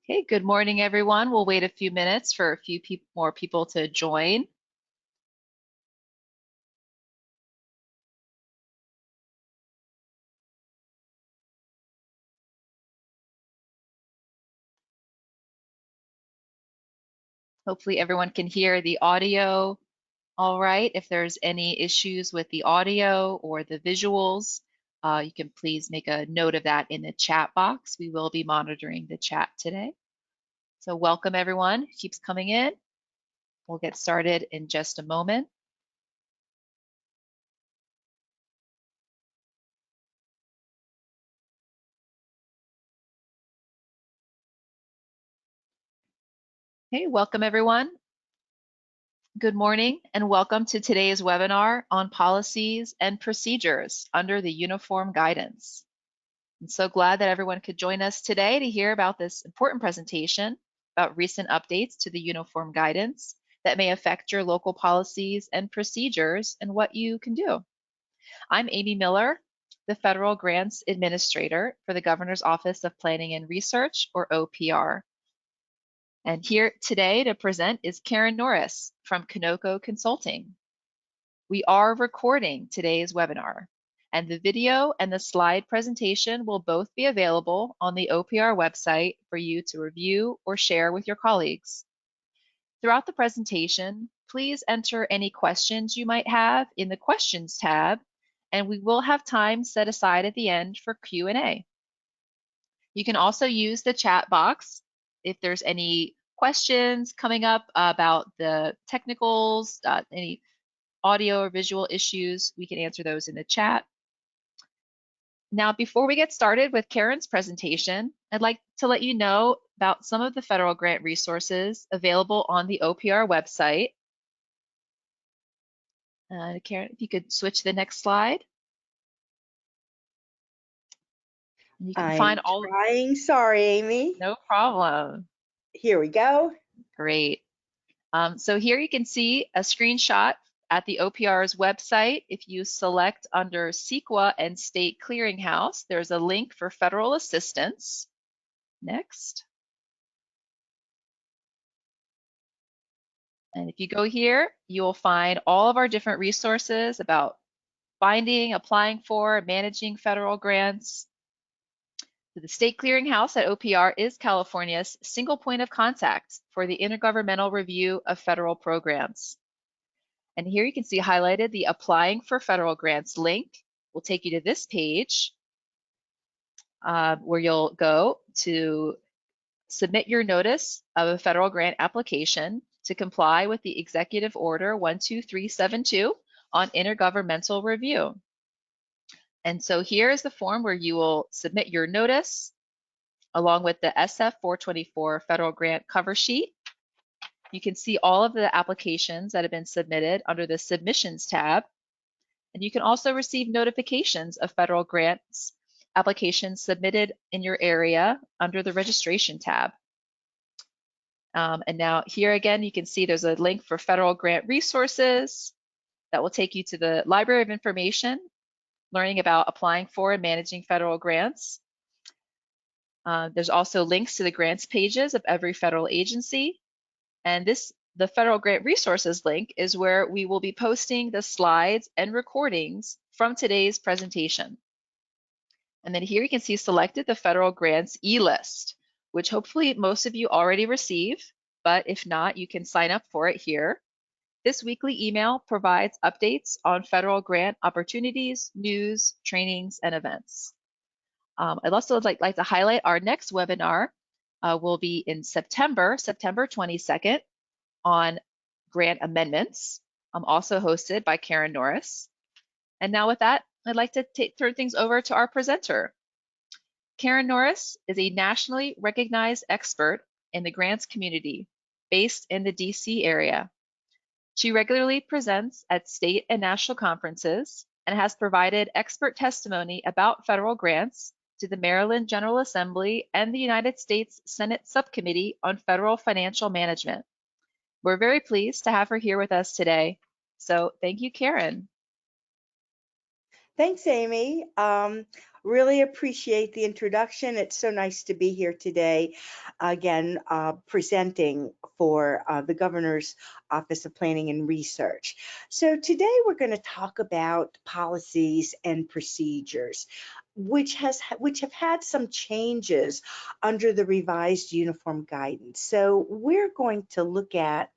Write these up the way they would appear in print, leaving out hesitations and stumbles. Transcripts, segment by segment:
Okay, good morning, everyone. We'll wait a few minutes for a few more people to join. Hopefully everyone can hear the audio all right. If there's any issues with the audio or the visuals, you can please make a note of that in the chat box. We will be monitoring the chat today. So welcome everyone who keeps coming in. We'll get started in just a moment. Hey, welcome everyone. Good morning and welcome to today's webinar on policies and procedures under the Uniform Guidance. I'm so glad that everyone could join us today to hear about this important presentation about recent updates to the Uniform Guidance that may affect your local policies and procedures and what you can do. I'm Amy Miller, the Federal Grants Administrator for the Governor's Office of Planning and Research, or OPR. And here today to present is Karen Norris from Kanoko Consulting. We are recording today's webinar, and the video and the slide presentation will both be available on the OPR website for you to review or share with your colleagues. Throughout the presentation, please enter any questions you might have in the Questions tab, and we will have time set aside at the end for Q&A. You can also use the chat box if there's any questions coming up about the technicals, any audio or visual issues, we can answer those in the chat. Now, before we get started with Karen's presentation, I'd like to let you know about some of the federal grant resources available on the OPR website. Karen, if you could switch to the next slide. And you can find all trying. Sorry, Amy. No problem. Here we go. Great. So here you can see a screenshot at the OPR's website. If you select under CEQA and State Clearinghouse, there's a link for federal assistance. Next. And if you go here, you will find all of our different resources about finding, applying for, managing federal grants. The State Clearinghouse at OPR is California's single point of contact for the intergovernmental review of federal programs. And here you can see highlighted the Applying for Federal Grants link will take you to this page where you'll go to submit your notice of a federal grant application to comply with the Executive Order 12372 on intergovernmental review. And so here is the form where you will submit your notice along with the SF 424 federal grant cover sheet. You can see all of the applications that have been submitted under the Submissions tab. And you can also receive notifications of federal grants applications submitted in your area under the Registration tab. And now here again, you can see there's a link for federal grant resources that will take you to the Library of Information, learning about applying for and managing federal grants. There's also links to the grants pages of every federal agency. And the federal grant resources link is where we will be posting the slides and recordings from today's presentation. And then here you can see selected the federal grants e-list, which hopefully most of you already receive, but if not, you can sign up for it here. This weekly email provides updates on federal grant opportunities, news, trainings, and events. I'd also like to highlight our next webinar will be in September 22nd on grant amendments, also hosted by Karen Norris. And now with that, I'd like to turn things over to our presenter. Karen Norris is a nationally recognized expert in the grants community based in the DC area. She regularly presents at state and national conferences and has provided expert testimony about federal grants to the Maryland General Assembly and the United States Senate Subcommittee on Federal Financial Management. We're very pleased to have her here with us today. So thank you, Karen. Thanks, Amy. Really appreciate the introduction. It's so nice to be here today, again, presenting for the Governor's Office of Planning and Research. So today we're going to talk about policies and procedures, which have had some changes under the revised uniform guidance. So we're going to look at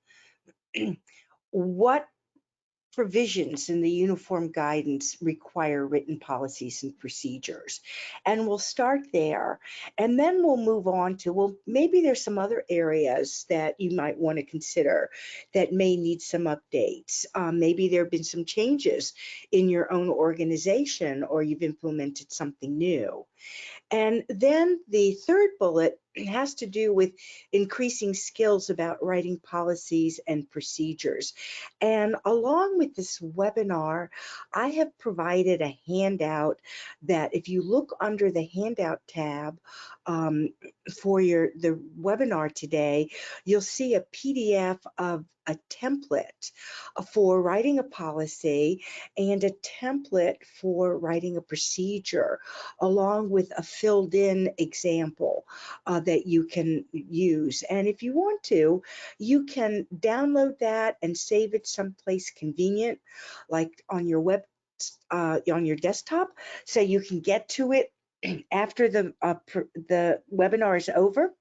what provisions in the uniform guidance require written policies and procedures. And we'll start there. And then we'll move on to, well, maybe there's some other areas that you might want to consider that may need some updates. Maybe there have been some changes in your own organization or you've implemented something new. And then the third bullet has to do with increasing skills about writing policies and procedures. And along with this webinar, I have provided a handout that if you look under the handout tab um, for the webinar today, you'll see a PDF of a template for writing a policy and a template for writing a procedure, along with a filled in example that you can use. And if you want to, you can download that and save it someplace convenient, like on your on your desktop, so you can get to it after the webinar is over,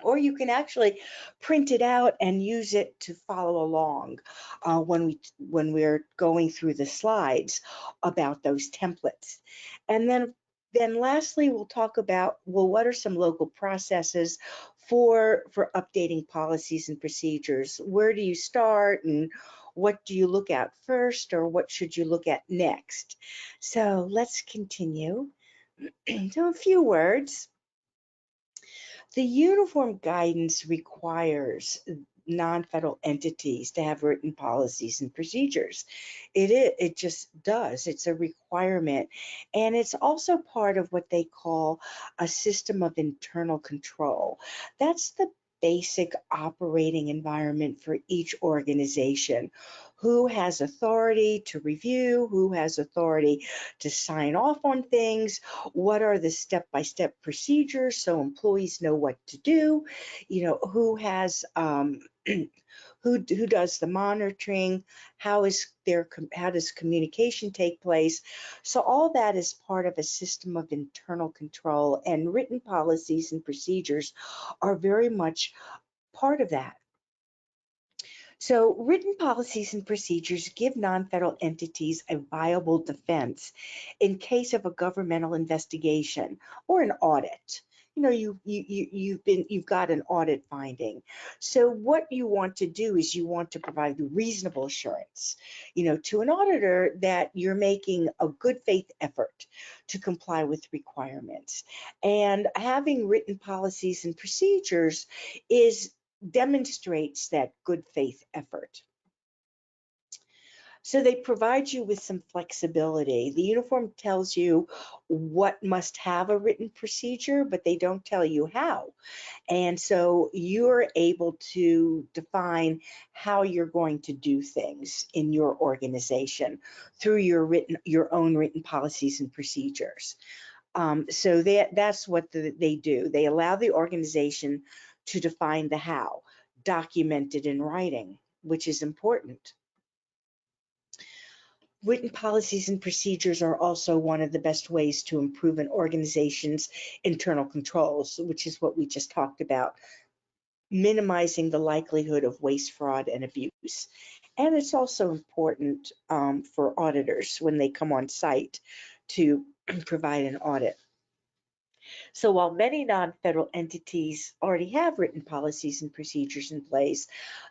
or you can actually print it out and use it to follow along when we're going through the slides about those templates. And then lastly, we'll talk about, well, what are some local processes for updating policies and procedures? Where do you start, and what do you look at first, or what should you look at next? So let's continue. So a few words. The uniform guidance requires non-federal entities to have written policies and procedures. It just does. It's a requirement. And it's also part of what they call a system of internal control. That's the basic operating environment for each organization. Who has authority to review, who has authority to sign off on things, what are the step-by-step procedures so employees know what to do, who has who does the monitoring, how does communication take place. So all that is part of a system of internal control, and written policies and procedures are very much part of that. So written policies and procedures give non-federal entities a viable defense in case of a governmental investigation or an audit. You've got an audit finding. So what you want to do is you want to provide reasonable assurance, to an auditor that you're making a good faith effort to comply with requirements. And having written policies and procedures demonstrates that good faith effort. So they provide you with some flexibility. The uniform tells you what must have a written procedure, but they don't tell you how. And so you're able to define how you're going to do things in your organization through your own written policies and procedures. So that's what they do. They allow the organization to define the how, documented in writing, which is important. Written policies and procedures are also one of the best ways to improve an organization's internal controls, which is what we just talked about, minimizing the likelihood of waste, fraud, and abuse. And it's also important for auditors when they come on site to provide an audit. So while many non-federal entities already have written policies and procedures in place,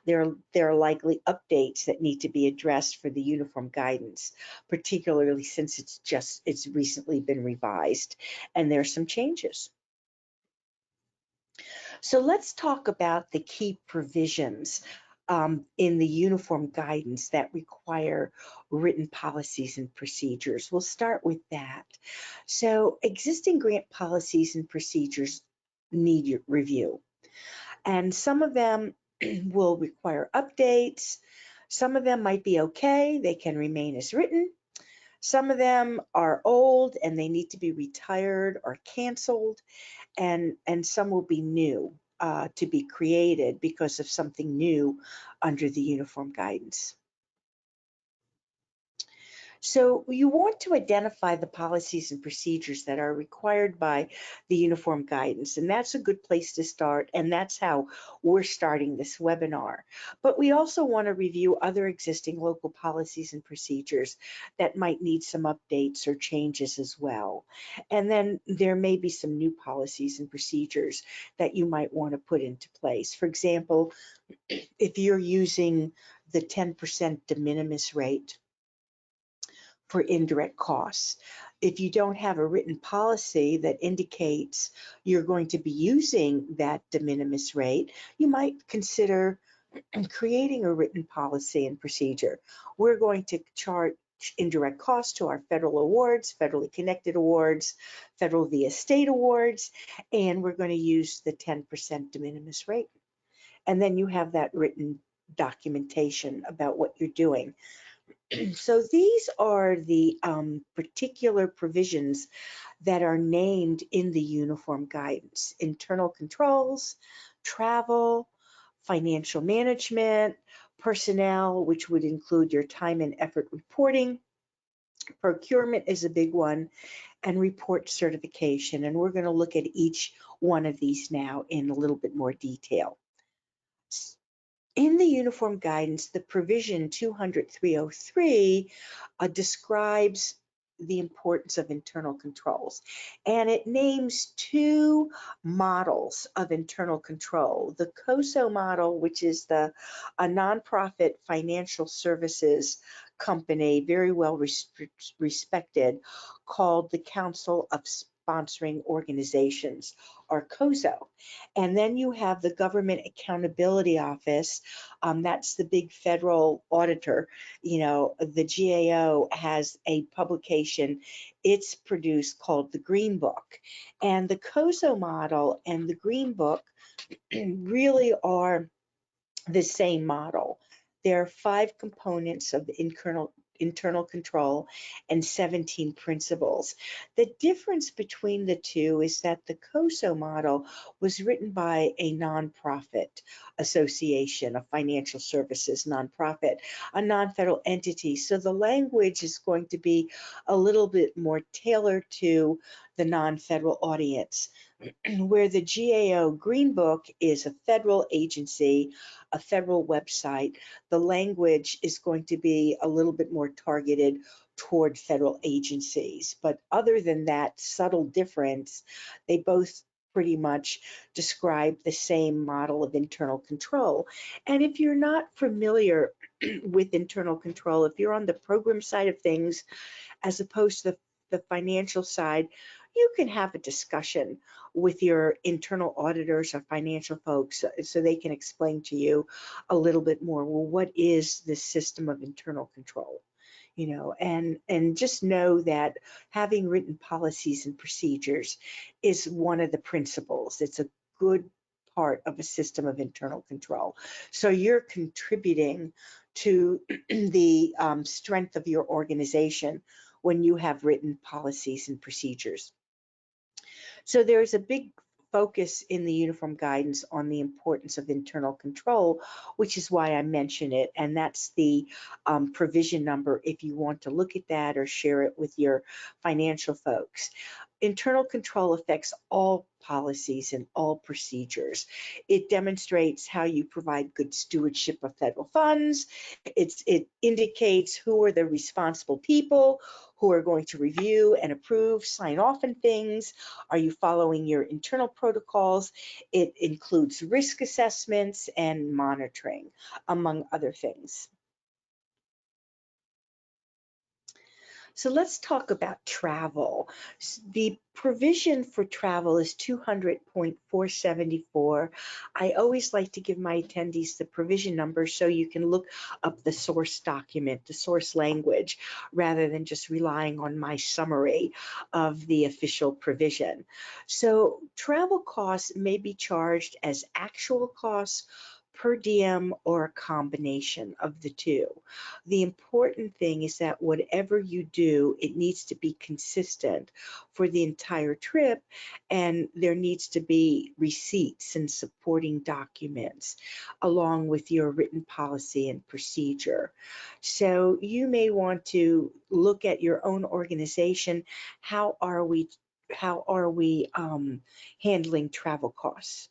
there are likely updates that need to be addressed for the uniform guidance, particularly since it's recently been revised, and there are some changes. So let's talk about the key provisions in the uniform guidance that require written policies and procedures. We'll start with that. So existing grant policies and procedures need review, and some of them will require updates. Some of them might be okay, they can remain as written. Some of them are old and they need to be retired or canceled, and some will be new to be created because of something new under the uniform guidance. So you want to identify the policies and procedures that are required by the uniform guidance, and that's a good place to start, and that's how we're starting this webinar. But we also want to review other existing local policies and procedures that might need some updates or changes as well. And then there may be some new policies and procedures that you might want to put into place. For example, if you're using the 10% de minimis rate for indirect costs. If you don't have a written policy that indicates you're going to be using that de minimis rate, you might consider creating a written policy and procedure. We're going to charge indirect costs to our federal awards, federally connected awards, federal via state awards, and we're going to use the 10% de minimis rate. And then you have that written documentation about what you're doing. So these are the particular provisions that are named in the uniform guidance: internal controls, travel, financial management, personnel, which would include your time and effort reporting, procurement is a big one, and report certification. And we're going to look at each one of these now in a little bit more detail. In the uniform guidance, the provision 200-303 describes the importance of internal controls, and it names two models of internal control: the COSO model, which is a nonprofit financial services company, very well respected, called the Council of Sponsoring Organizations, or COSO. And then you have the Government Accountability Office. That's the big federal auditor. You know, the GAO has a publication it's produced called the Green Book. And the COSO model and the Green Book really are the same model. There are 5 components of internal control and 17 principles. The difference between the two is that the COSO model was written by a nonprofit association, a financial services nonprofit, a non-federal entity. So the language is going to be a little bit more tailored to the non-federal audience. Where the GAO Green Book is a federal agency, a federal website, the language is going to be a little bit more targeted toward federal agencies. But other than that subtle difference, they both pretty much describe the same model of internal control. And if you're not familiar with internal control, if you're on the program side of things as opposed to the financial side, you can have a discussion with your internal auditors or financial folks so they can explain to you a little bit more. Well, what is this system of internal control? You know, and just know that having written policies and procedures is one of the principles. It's a good part of a system of internal control. So you're contributing to the strength of your organization when you have written policies and procedures. So there's a big focus in the uniform guidance on the importance of internal control, which is why I mention it. And that's the provision number if you want to look at that or share it with your financial folks. Internal control affects all policies and all procedures. It demonstrates how you provide good stewardship of federal funds. It indicates who are the responsible people who are going to review and approve, sign off on things. Are you following your internal protocols? It includes risk assessments and monitoring, among other things. So let's talk about travel. The provision for travel is 200.474. I always like to give my attendees the provision number so you can look up the source document, the source language, rather than just relying on my summary of the official provision. So travel costs may be charged as actual costs per diem, or a combination of the two. The important thing is that whatever you do, it needs to be consistent for the entire trip, and there needs to be receipts and supporting documents along with your written policy and procedure. So you may want to look at your own organization. How are we handling travel costs?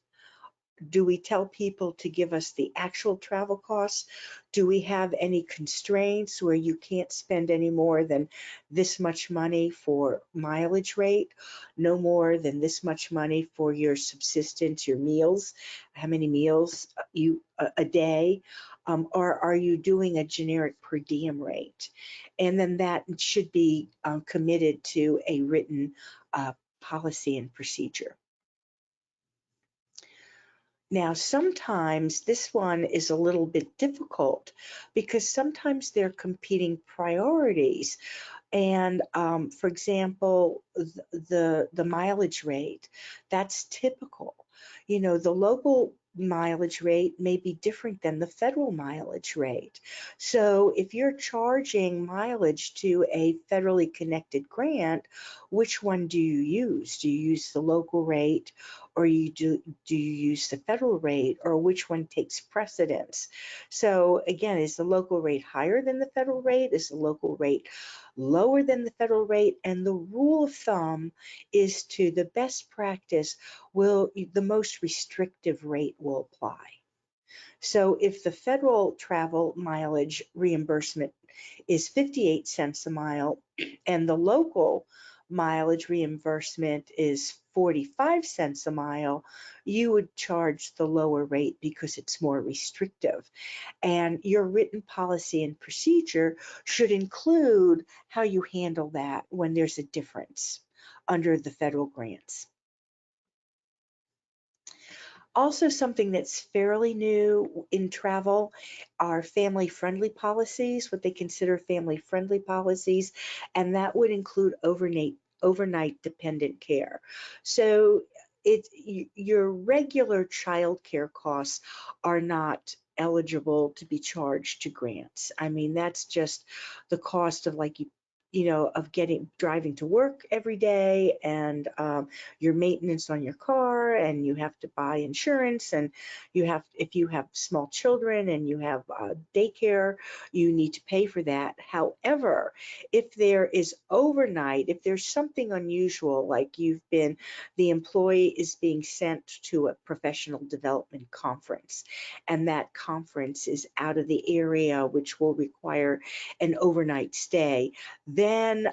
Do we tell people to give us the actual travel costs? Do we have any constraints where you can't spend any more than this much money for mileage rate, no more than this much money for your subsistence, your meals, how many meals a day? Or are you doing a generic per diem rate? And then that should be committed to a written policy and procedure. Now, sometimes this one is a little bit difficult because sometimes they're competing priorities. And for example, the mileage rate, that's typical. You know, the local mileage rate may be different than the federal mileage rate. So if you're charging mileage to a federally connected grant, which one do you use? Do you use the local rate, or do you use the federal rate, or which one takes precedence? So again, is the local rate higher than the federal rate? Is the local rate lower than the federal rate? And the rule of thumb is to the best practice the most restrictive rate will apply. So if the federal travel mileage reimbursement is 58 cents a mile and the local mileage reimbursement is 45 cents a mile, you would charge the lower rate because it's more restrictive. And your written policy and procedure should include how you handle that when there's a difference under the federal grants. Also, something that's fairly new in travel are family-friendly policies, what they consider family-friendly policies, and that would include overnight dependent care. So your regular child care costs are not eligible to be charged to grants. I mean, that's just the cost of like of driving to work every day, and your maintenance on your car, and you have to buy insurance, and if you have small children and you have daycare, you need to pay for that. However, if there is overnight, if there's something unusual, like the employee is being sent to a professional development conference, and that conference is out of the area, which will require an overnight stay, then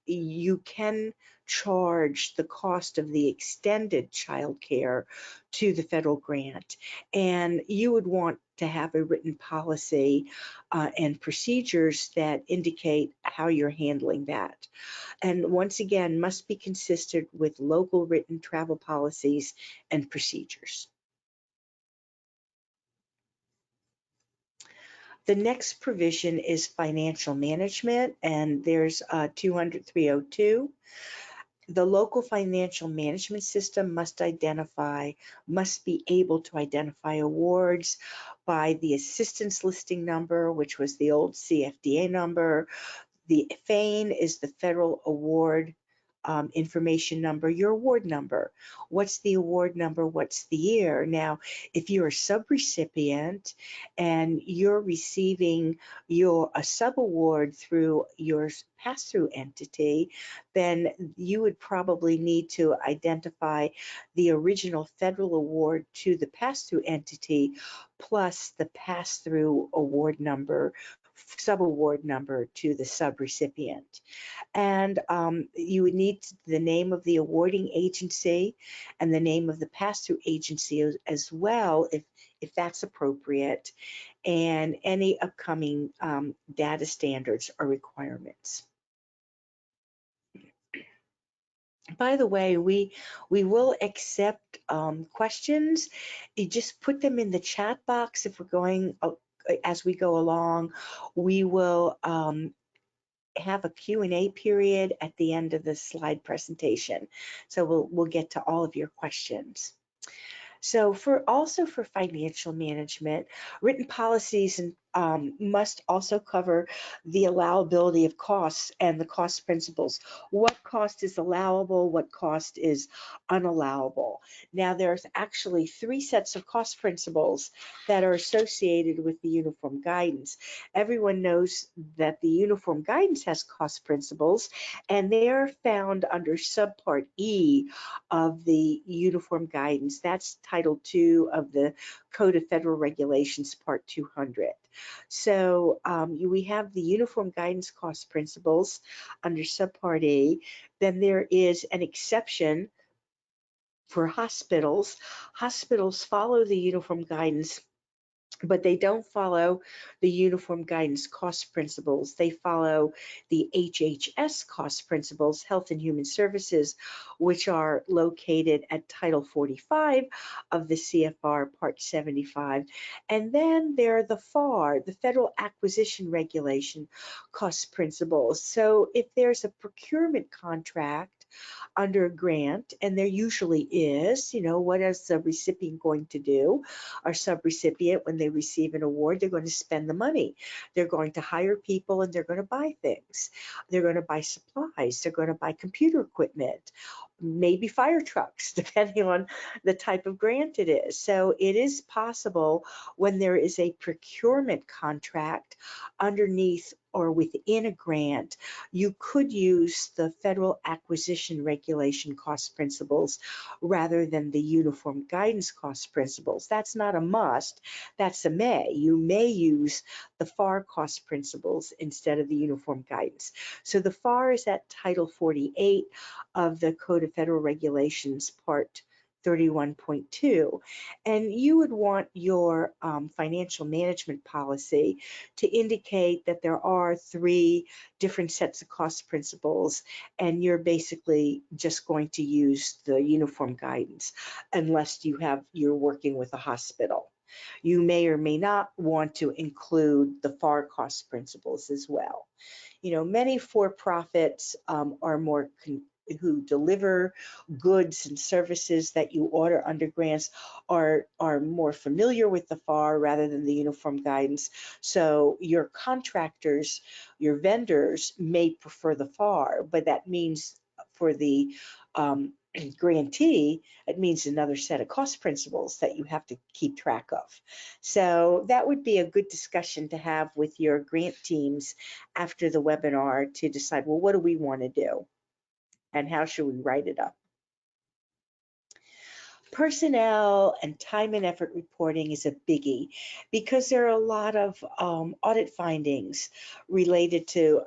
you can charge the cost of the extended childcare to the federal grant. And you would want to have a written policy and procedures that indicate how you're handling that. And once again, must be consistent with local written travel policies and procedures. The next provision is financial management, and there's 200-302. The local financial management system must be able to identify awards by the assistance listing number, which was the old CFDA number. The FAIN is the federal award information number, your award number. What's the award number? What's the year? Now, if you're a subrecipient and you're receiving a subaward through your pass-through entity, then you would probably need to identify the original federal award to the pass-through entity plus the pass-through award number, subaward number to the subrecipient. And you would need the name of the awarding agency and the name of the pass-through agency as well, if that's appropriate, and any upcoming data standards or requirements. By the way, we will accept questions. You just put them in the chat box if we're going as we go along. We will have a Q&A period at the end of the slide presentation. So we'll get to all of your questions. So for financial management, written policies must also cover the allowability of costs and the cost principles. What cost is allowable? What cost is unallowable? Now, there's actually three sets of cost principles that are associated with the uniform guidance. Everyone knows that the uniform guidance has cost principles, and they are found under subpart E of the uniform guidance. That's Title II of the Code of Federal Regulations, Part 200. So we have the uniform guidance cost principles under subpart E. Then there is an exception for hospitals. Hospitals follow the uniform guidance, but they don't follow the uniform guidance cost principles. They follow the HHS cost principles, Health and Human Services, which are located at Title 45 of the CFR Part 75. And then there are the FAR, the Federal Acquisition Regulation cost principles. So if there's a procurement contract under a grant, and there usually is, what is the recipient going to do? Our subrecipient, when they receive an award, they're going to spend the money. They're going to hire people and they're going to buy things. They're going to buy supplies. They're going to buy computer equipment, maybe fire trucks, depending on the type of grant it is. So it is possible when there is a procurement contract underneath or within a grant, you could use the Federal Acquisition Regulation cost principles rather than the Uniform Guidance cost principles. That's not a must, that's a may. You may use the FAR cost principles instead of the Uniform Guidance. So the FAR is at Title 48 of the Code of Federal Regulations, Part 31.2, and you would want your financial management policy to indicate that there are three different sets of cost principles, and you're basically just going to use the uniform guidance unless you're working with a hospital. You may or may not want to include the FAR cost principles as well. Many for-profits are who deliver goods and services that you order under grants are more familiar with the FAR rather than the uniform guidance. So your contractors, your vendors may prefer the FAR, but that means for the um, grantee, it means another set of cost principles that you have to keep track of. So that would be a good discussion to have with your grant teams after the webinar to decide, well, what do we want to do and how should we write it up? Personnel and time and effort reporting is a biggie because there are a lot of audit findings related to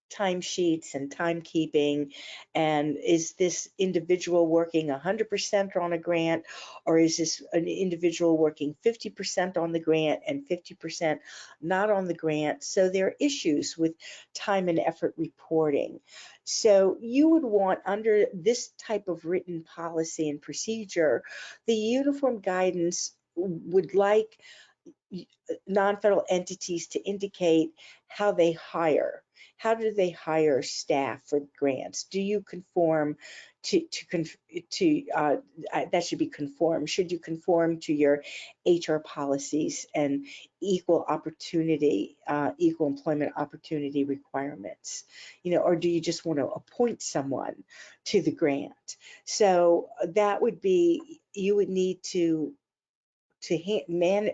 timesheets and timekeeping, and is this individual working 100% on a grant, or is this an individual working 50% on the grant and 50% not on the grant? So there are issues with time and effort reporting. So you would want, under this type of written policy and procedure, the uniform guidance would like non-federal entities to indicate how they hire. How do they hire staff for grants? Do you conform that should be conformed? Should you conform to your HR policies and equal opportunity, equal employment opportunity requirements? Or do you just want to appoint someone to the grant? So that would be, you would need to man,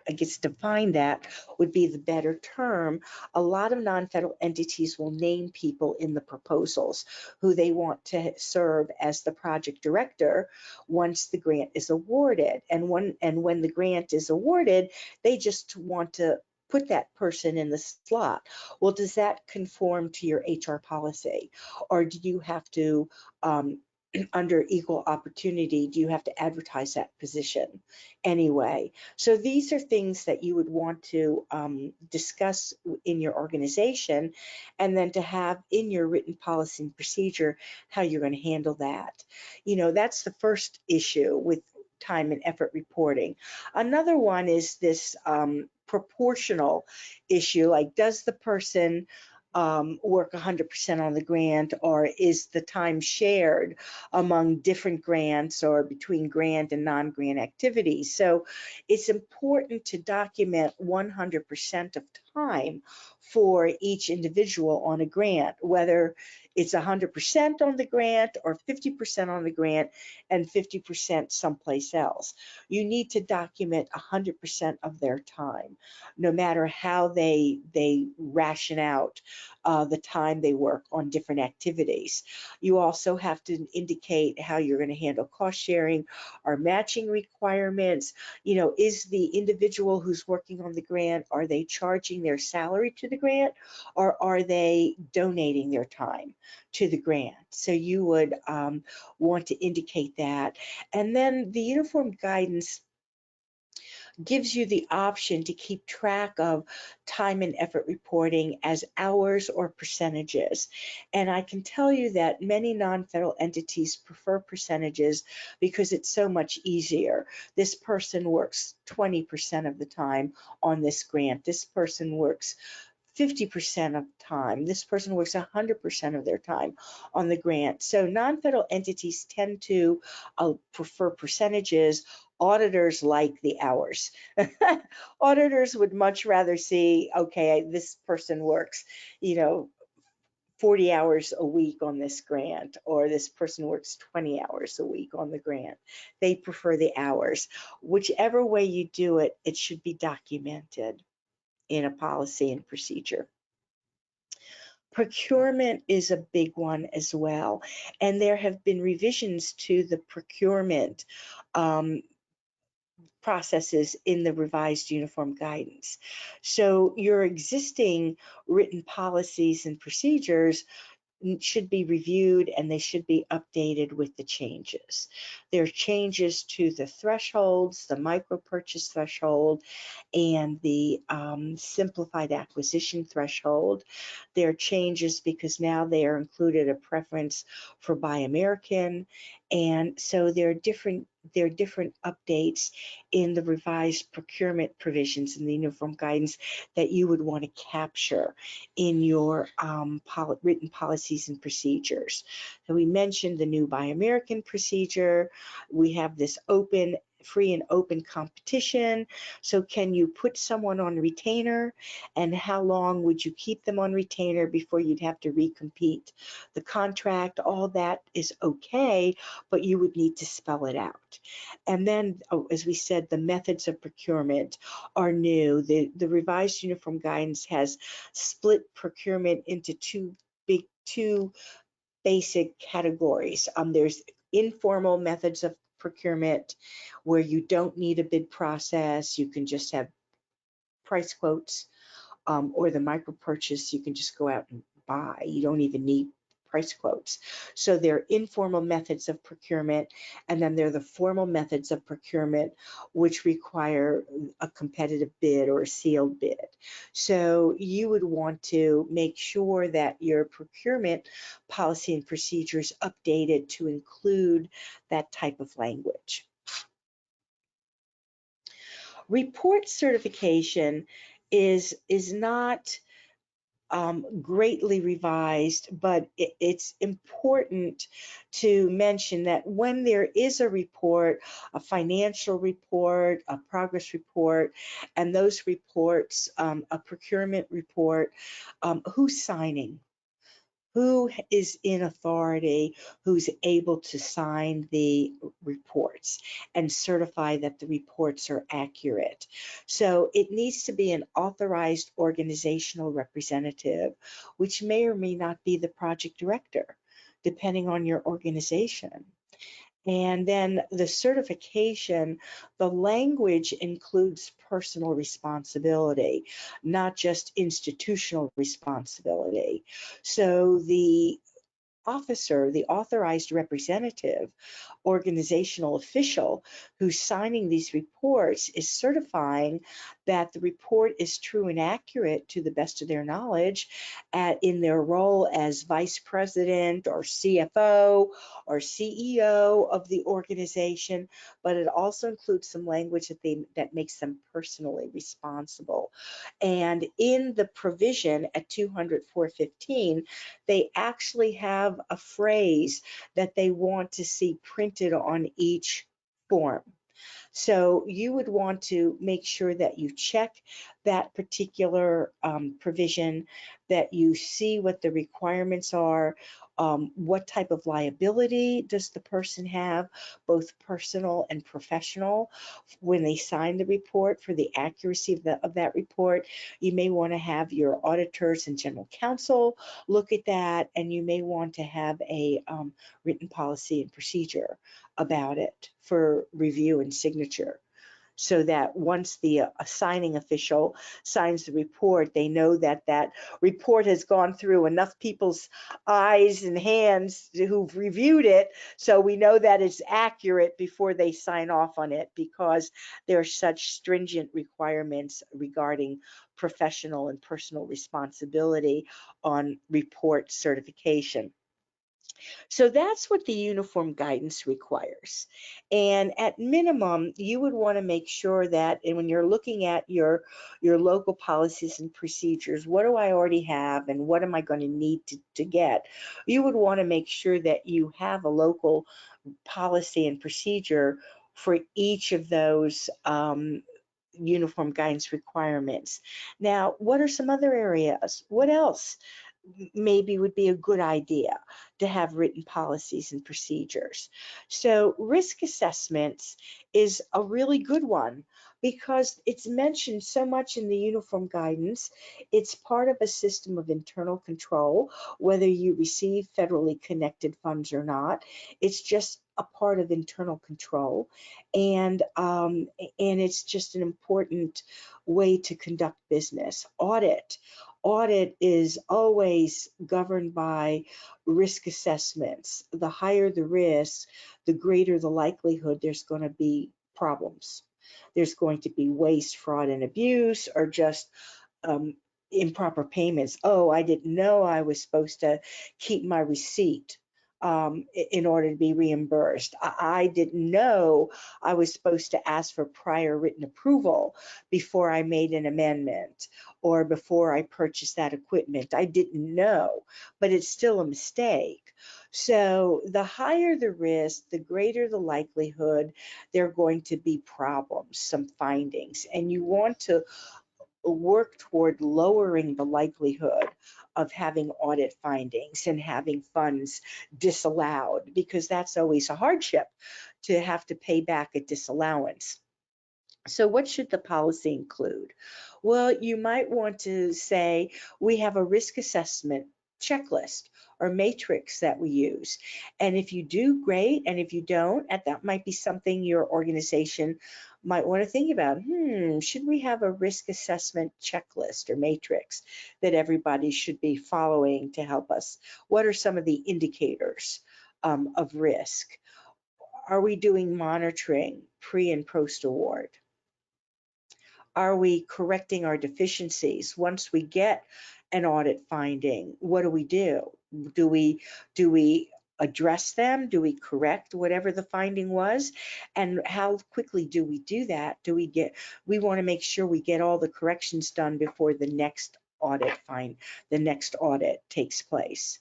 I guess define that would be the better term. A lot of non-federal entities will name people in the proposals who they want to serve as the project director once the grant is awarded. And when the grant is awarded, they just want to put that person in the slot. Well, does that conform to your HR policy? Or do you have to, under equal opportunity, do you have to advertise that position anyway? So these are things that you would want to discuss in your organization, and then to have in your written policy and procedure how you're going to handle that. That's the first issue with time and effort reporting. Another one is this proportional issue, like does the person work 100% on the grant, or is the time shared among different grants or between grant and non-grant activities? So it's important to document 100% of time for each individual on a grant, whether it's 100% on the grant or 50% on the grant and 50% someplace else. You need to document 100% of their time, no matter how they ration out the time they work on different activities. You also have to indicate how you're going to handle cost sharing or matching requirements. You know, is the individual who's working on the grant, are they charging their salary to the grant, or are they donating their time to the grant? So you would want to indicate that. And then the uniform guidance gives you the option to keep track of time and effort reporting as hours or percentages. And I can tell you that many non-federal entities prefer percentages because it's so much easier. This person works 20% of the time on this grant. This person works 50% of the time. This person works 100% of their time on the grant. So non-federal entities tend to prefer percentages. Auditors like the hours. Auditors would much rather see, okay, this person works, you know, 40 hours a week on this grant, or this person works 20 hours a week on the grant. They prefer the hours. Whichever way you do it, it should be documented in a policy and procedure. Procurement is a big one as well, and there have been revisions to the procurement processes in the revised uniform guidance. So your existing written policies and procedures should be reviewed, and they should be updated with the changes. There are changes to the thresholds, the micro purchase threshold, and the simplified acquisition threshold. There are changes because now they are included a preference for Buy American, and so there are different updates in the revised procurement provisions in the uniform guidance that you would want to capture in your written policies and procedures. So we mentioned the new Buy American procedure. We have this free and open competition. So can you put someone on retainer, and how long would you keep them on retainer before you'd have to recompete the contract? All that is okay, but you would need to spell it out. And then, as we said, the methods of procurement are new. The revised uniform guidance has split procurement into two basic categories. There's informal methods of procurement where you don't need a bid process. You can just have price quotes, or the micro purchase, you can just go out and buy. You don't even need price quotes. So there are informal methods of procurement, and then there are the formal methods of procurement, which require a competitive bid or a sealed bid. So you would want to make sure that your procurement policy and procedures updated to include that type of language. Report certification is not greatly revised, but it's important to mention that when there is a report, a financial report, a progress report, and those reports, a procurement report, who's signing? Who is in authority, who's able to sign the reports and certify that the reports are accurate? So it needs to be an authorized organizational representative, which may or may not be the project director, depending on your organization. And then the certification, the language includes personal responsibility, not just institutional responsibility. So the officer, the authorized representative, organizational official who's signing these reports is certifying that the report is true and accurate to the best of their knowledge in their role as vice president or CFO or CEO of the organization, but it also includes some language that makes them personally responsible. And in the provision at 200.415, they actually have a phrase that they want to see printed on each form. So you would want to make sure that you check that particular provision, that you see what the requirements are, what type of liability does the person have, both personal and professional, when they sign the report for the accuracy of that report. You may want to have your auditors and general counsel look at that, and you may want to have a written policy and procedure about it for review and signature, so that once the signing official signs the report, they know that that report has gone through enough people's eyes and hands who've reviewed it, so we know that it's accurate before they sign off on it, because there are such stringent requirements regarding professional and personal responsibility on report certification. So that's what the uniform guidance requires. And at minimum, you would want to make sure that, and when you're looking at your local policies and procedures, what do I already have and what am I going to need to get? You would want to make sure that you have a local policy and procedure for each of those uniform guidance requirements. Now, what are some other areas? What else maybe would be a good idea to have written policies and procedures? So risk assessments is a really good one because it's mentioned so much in the uniform guidance. It's part of a system of internal control, whether you receive federally connected funds or not. It's just a part of internal control, and it's just an important way to conduct business. Audit is always governed by risk assessments. The higher the risk, the greater the likelihood there's going to be problems. There's going to be waste, fraud, and abuse, or just um, improper payments. Oh, I didn't know I was supposed to keep my receipt in order to be reimbursed. I didn't know I was supposed to ask for prior written approval before I made an amendment or before I purchased that equipment. I didn't know, but it's still a mistake. So the higher the risk, the greater the likelihood there are going to be problems, some findings, and you want to work toward lowering the likelihood of having audit findings and having funds disallowed, because that's always a hardship to have to pay back a disallowance. So what should the policy include? Well, you might want to say we have a risk assessment checklist or matrix that we use. And if you do, great. And if you don't, that might be something your organization might want to think about. Should we have a risk assessment checklist or matrix that everybody should be following to help us? What are some of the indicators of risk? Are we doing monitoring pre and post award? Are we correcting our deficiencies once we get an audit finding? What do we do? Do we address them? Do we correct whatever the finding was? And how quickly do we do that? We want to make sure we get all the corrections done before the next audit takes place.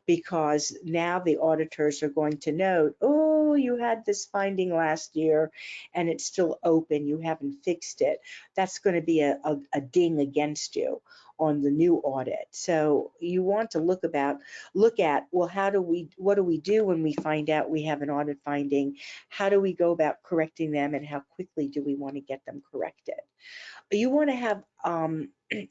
Because now the auditors are going to note, oh, you had this finding last year and it's still open, you haven't fixed it. That's going to be a ding against you on the new audit. So you want to look at, well, what do we do when we find out we have an audit finding? How do we go about correcting them, and how quickly do we want to get them corrected? You want to have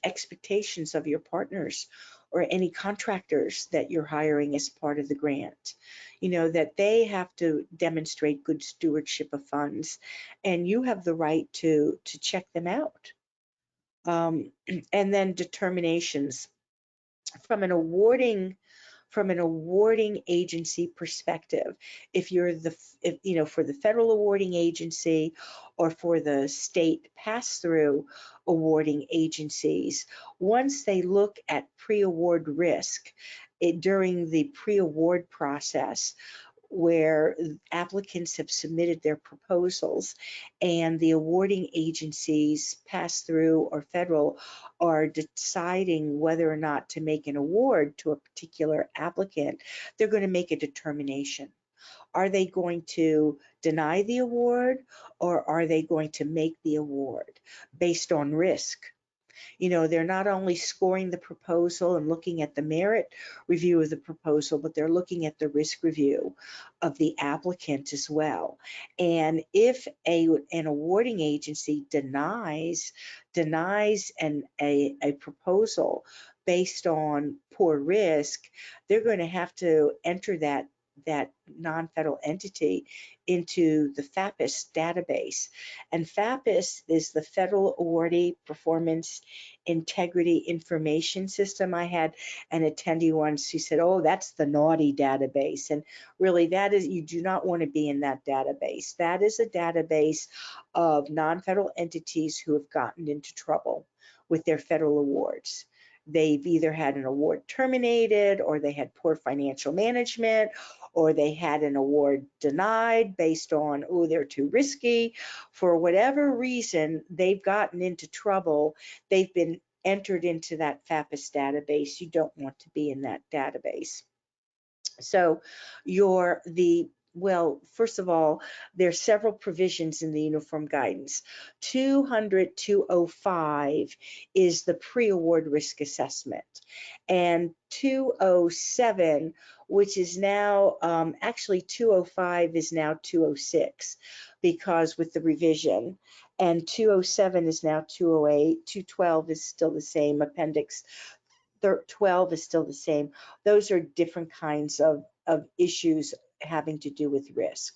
expectations of your partners or any contractors that you're hiring as part of the grant. That they have to demonstrate good stewardship of funds, and you have the right to check them out. And then determinations from an awarding from an awarding agency perspective. If you're for the federal awarding agency or for the state pass-through awarding agencies, once they look at pre-award risk during the pre-award process, where applicants have submitted their proposals and the awarding agencies, pass through or federal, are deciding whether or not to make an award to a particular applicant, they're going to make a determination. Are they going to deny the award, or are they going to make the award based on risk? They're not only scoring the proposal and looking at the merit review of the proposal, but they're looking at the risk review of the applicant as well. And if an awarding agency denies a proposal based on poor risk, they're going to have to enter that non-federal entity into the FAPIS database. And FAPIS is the Federal Awardee Performance Integrity Information System. I had an attendee once who said, "Oh, that's the naughty database." And really, that is, you do not want to be in that database. That is a database of non-federal entities who have gotten into trouble with their federal awards. They've either had an award terminated, or they had poor financial management, or they had an award denied based on, oh, they're too risky. For whatever reason, they've gotten into trouble. They've been entered into that FAPIS database. You don't want to be in that database. So well, first of all, there's several provisions in the uniform guidance. 200-205 is the pre-award risk assessment, and 207, which is now actually 205 is now 206 because with the revision, and 207 is now 208. 212 is still the same. Appendix 12 is still the same. Those are different kinds of issues having to do with risk.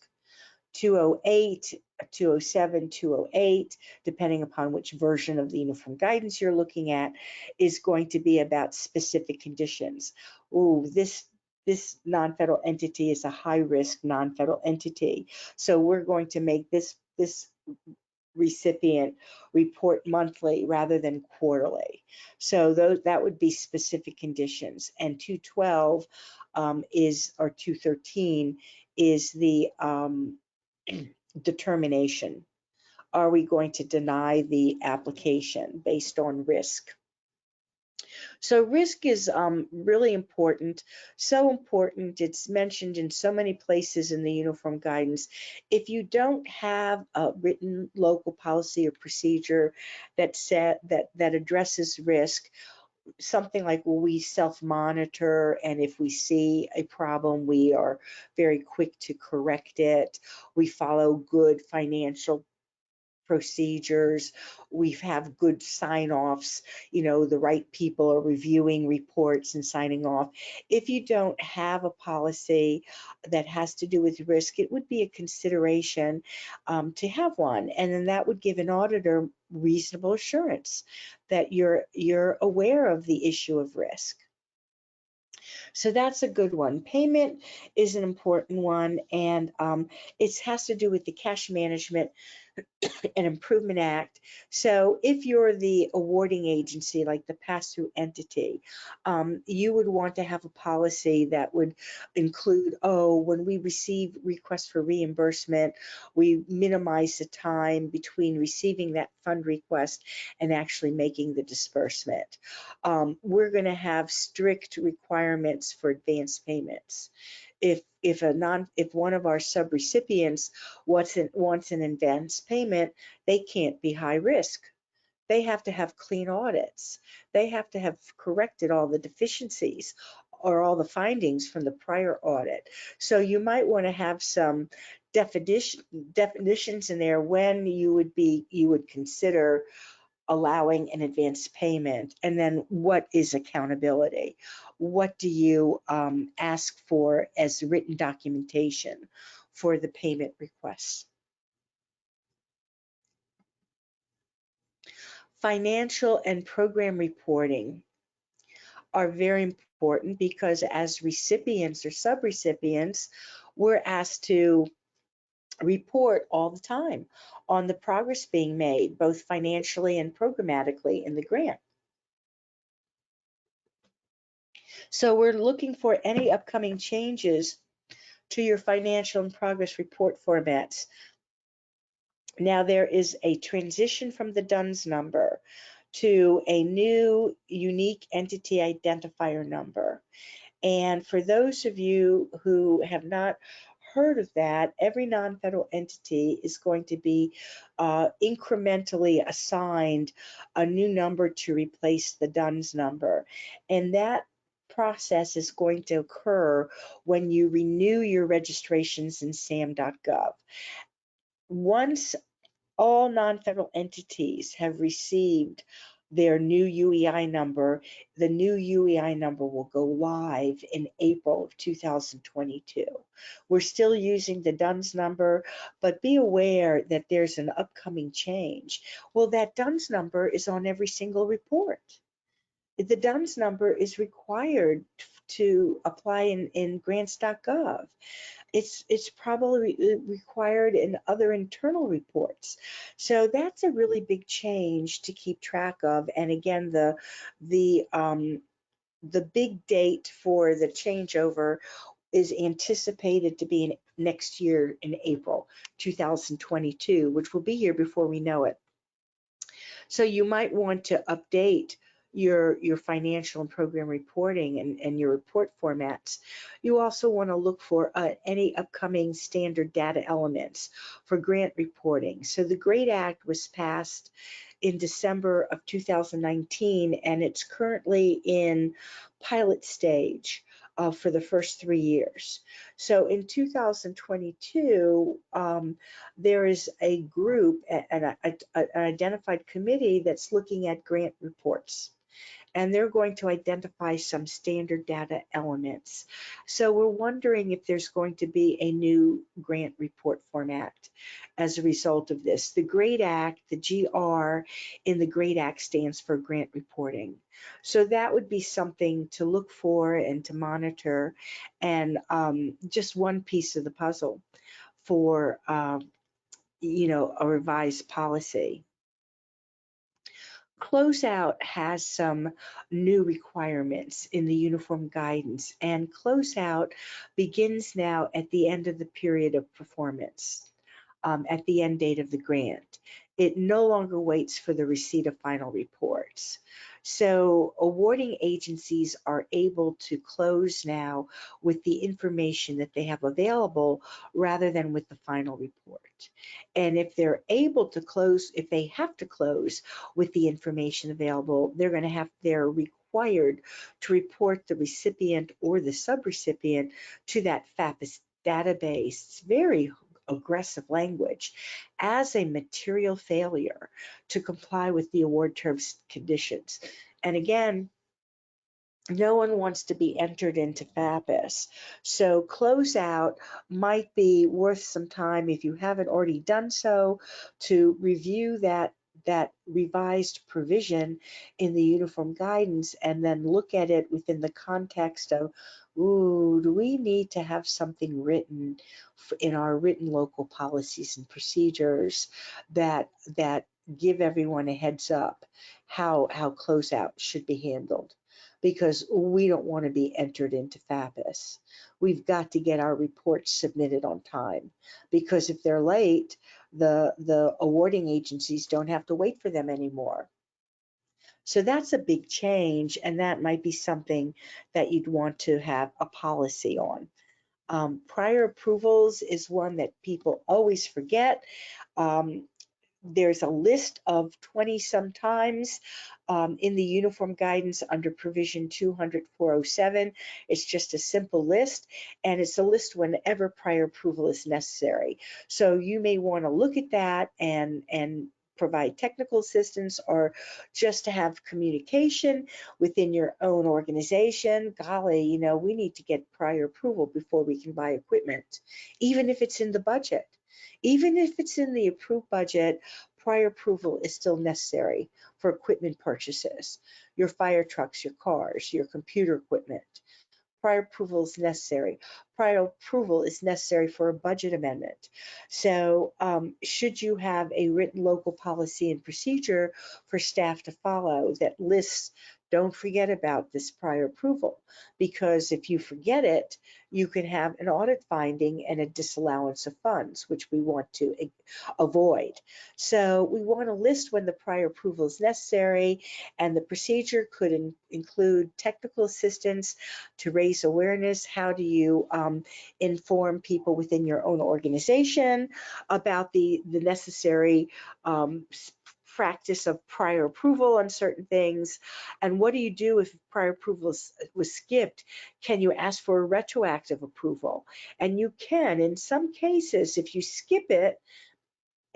208, 207, 208, depending upon which version of the uniform guidance you're looking at, is going to be about specific conditions. Ooh, this non-federal entity is a high-risk non-federal entity, so we're going to make this recipient report monthly rather than quarterly. So that would be specific conditions. And 212 or 213 is the determination. Are we going to deny the application based on risk? So risk is really important, so important. It's mentioned in so many places in the uniform guidance. If you don't have a written local policy or procedure that addresses risk, something like, well, we self-monitor, and if we see a problem, we are very quick to correct it. We follow good financial procedures. We have good sign-offs. The right people are reviewing reports and signing off. If you don't have a policy that has to do with risk, it would be a consideration to have one, and then that would give an auditor reasonable assurance that you're aware of the issue of risk. So that's a good one. Payment is an important one, and it has to do with the cash management and Improvement Act. So if you're the awarding agency, like the pass-through entity, you would want to have a policy that would include, oh, when we receive requests for reimbursement, we minimize the time between receiving that fund request and actually making the disbursement. We're going to have strict requirements for advance payments. If one of our subrecipients wants an advance payment, they can't be high risk. They have to have clean audits. They have to have corrected all the deficiencies or all the findings from the prior audit. So you might want to have some definitions in there when you would consider allowing an advance payment, and then what is accountability? What do you ask for as written documentation for the payment requests? Financial and program reporting are very important. important because as recipients or subrecipients, we're asked to report all the time on the progress being made, both financially and programmatically in the grant. So we're looking for any upcoming changes to your financial and progress report formats. Now there is a transition from the DUNS number to a new unique entity identifier number. And for those of you who have not heard of that, every non-federal entity is going to be incrementally assigned a new number to replace the DUNS number. And that process is going to occur when you renew your registrations in sam.gov. Once all non-federal entities have received their new UEI number, the new UEI number will go live in April of 2022. We're still using the DUNS number, but be aware that there's an upcoming change. Well, that DUNS number is on every single report. The DUNS number is required to apply in grants.gov. It's probably required in other internal reports. So that's a really big change to keep track of. And again, the big date for the changeover is anticipated to be next year in April 2022, which will be here before we know it. So you might want to update your financial and program reporting and your report formats. You also want to look for any upcoming standard data elements for grant reporting. So the GREAT Act was passed in December of 2019, and it's currently in pilot stage for the first 3 years. So in 2022, there is a group, an identified committee that's looking at grant reports. And they're going to identify some standard data elements. So we're wondering if there's going to be a new grant report format as a result of this. The GREAT Act, the GR in the GREAT Act stands for grant reporting. So that would be something to look for and to monitor, and just one piece of the puzzle for a revised policy. Closeout has some new requirements in the uniform guidance, and Closeout begins now at the end of the period of performance, at the end date of the grant. It no longer waits for the receipt of final reports. So awarding agencies are able to close now with the information that they have available rather than with the final report. And if they're able to close, if they have to close with the information available, they're required to report the recipient or the subrecipient to that FAPIS database. It's very aggressive language, as a material failure to comply with the award terms and conditions. And again, no one wants to be entered into FAPIS. So Closeout might be worth some time, if you haven't already done so, to review that revised provision in the uniform guidance and then look at it within the context of, ooh, do we need to have something written in our written local policies and procedures that give everyone a heads up how Closeout should be handled? Because we don't want to be entered into FAPIS. We've got to get our reports submitted on time, because if they're late, the awarding agencies don't have to wait for them anymore. So that's a big change, and that might be something that you'd want to have a policy on. Prior approvals is one that people always forget. There's a list of 20 sometimes in the uniform guidance under provision 200-407. It's just a simple list, and it's a list whenever prior approval is necessary. So you may want to look at that and provide technical assistance, or just to have communication within your own organization. Golly, we need to get prior approval before we can buy equipment, even if it's in the budget. Even if it's in the approved budget, prior approval is still necessary for equipment purchases, your fire trucks, your cars, your computer equipment. Prior approval is necessary. Prior approval is necessary for a budget amendment. So, should you have a written local policy and procedure for staff to follow that lists, don't forget about this prior approval, because if you forget it, you can have an audit finding and a disallowance of funds, which we want to avoid. So we want to list when the prior approval is necessary, and the procedure could include technical assistance to raise awareness. How do you inform people within your own organization about the necessary um, practice of prior approval on certain things? And what do you do if prior approval was skipped? Can you ask for a retroactive approval? And you can, in some cases, if you skip it,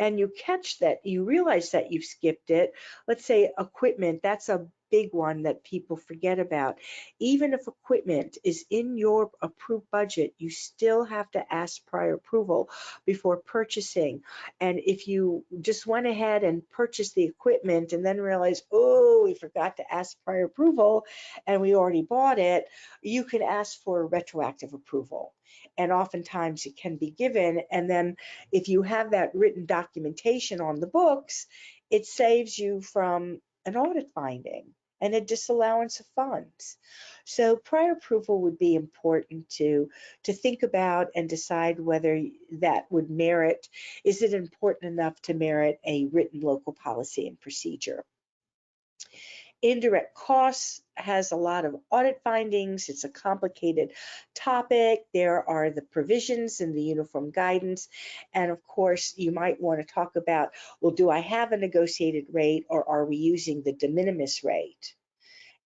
and you catch that, you realize that you've skipped it. Let's say equipment, that's a big one that people forget about. Even if equipment is in your approved budget, you still have to ask prior approval before purchasing. And if you just went ahead and purchased the equipment and then realized, oh, we forgot to ask prior approval and we already bought it, you can ask for retroactive approval. And oftentimes it can be given. And then if you have that written documentation on the books, it saves you from an audit finding and a disallowance of funds. So prior approval would be important to think about and decide whether that would merit, is it important enough to merit a written local policy and procedure? Indirect costs has a lot of audit findings. It's a complicated topic. There are the provisions in the uniform guidance. And of course, you might want to talk about, well, do I have a negotiated rate or are we using the de minimis rate?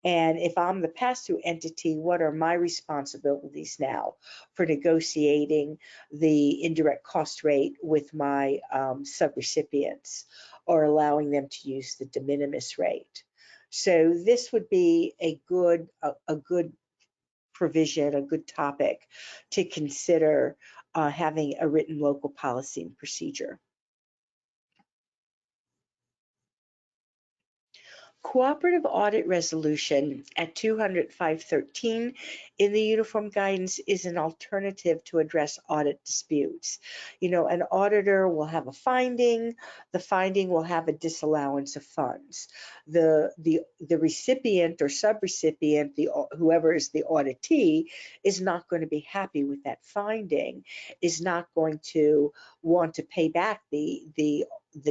And if I'm the pass-through entity, what are my responsibilities now for negotiating the indirect cost rate with my subrecipients or allowing them to use the de minimis rate? So this would be a good provision, a good topic to consider having a written local policy and procedure. Cooperative audit resolution at 200-513 in the uniform guidance is an alternative to address audit disputes. You know, an auditor will have a finding, the finding will have a disallowance of funds. The recipient or subrecipient, whoever is the auditee, is not going to be happy with that finding, is not going to want to pay back the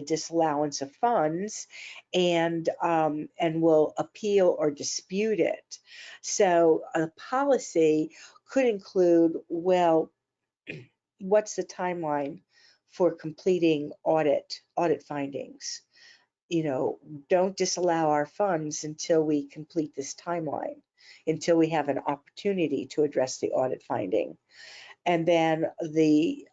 disallowance of funds, and will appeal or dispute it. So a policy could include, well, what's the timeline for completing audit findings? You know, don't disallow our funds until we complete this timeline, until we have an opportunity to address the audit finding. And then the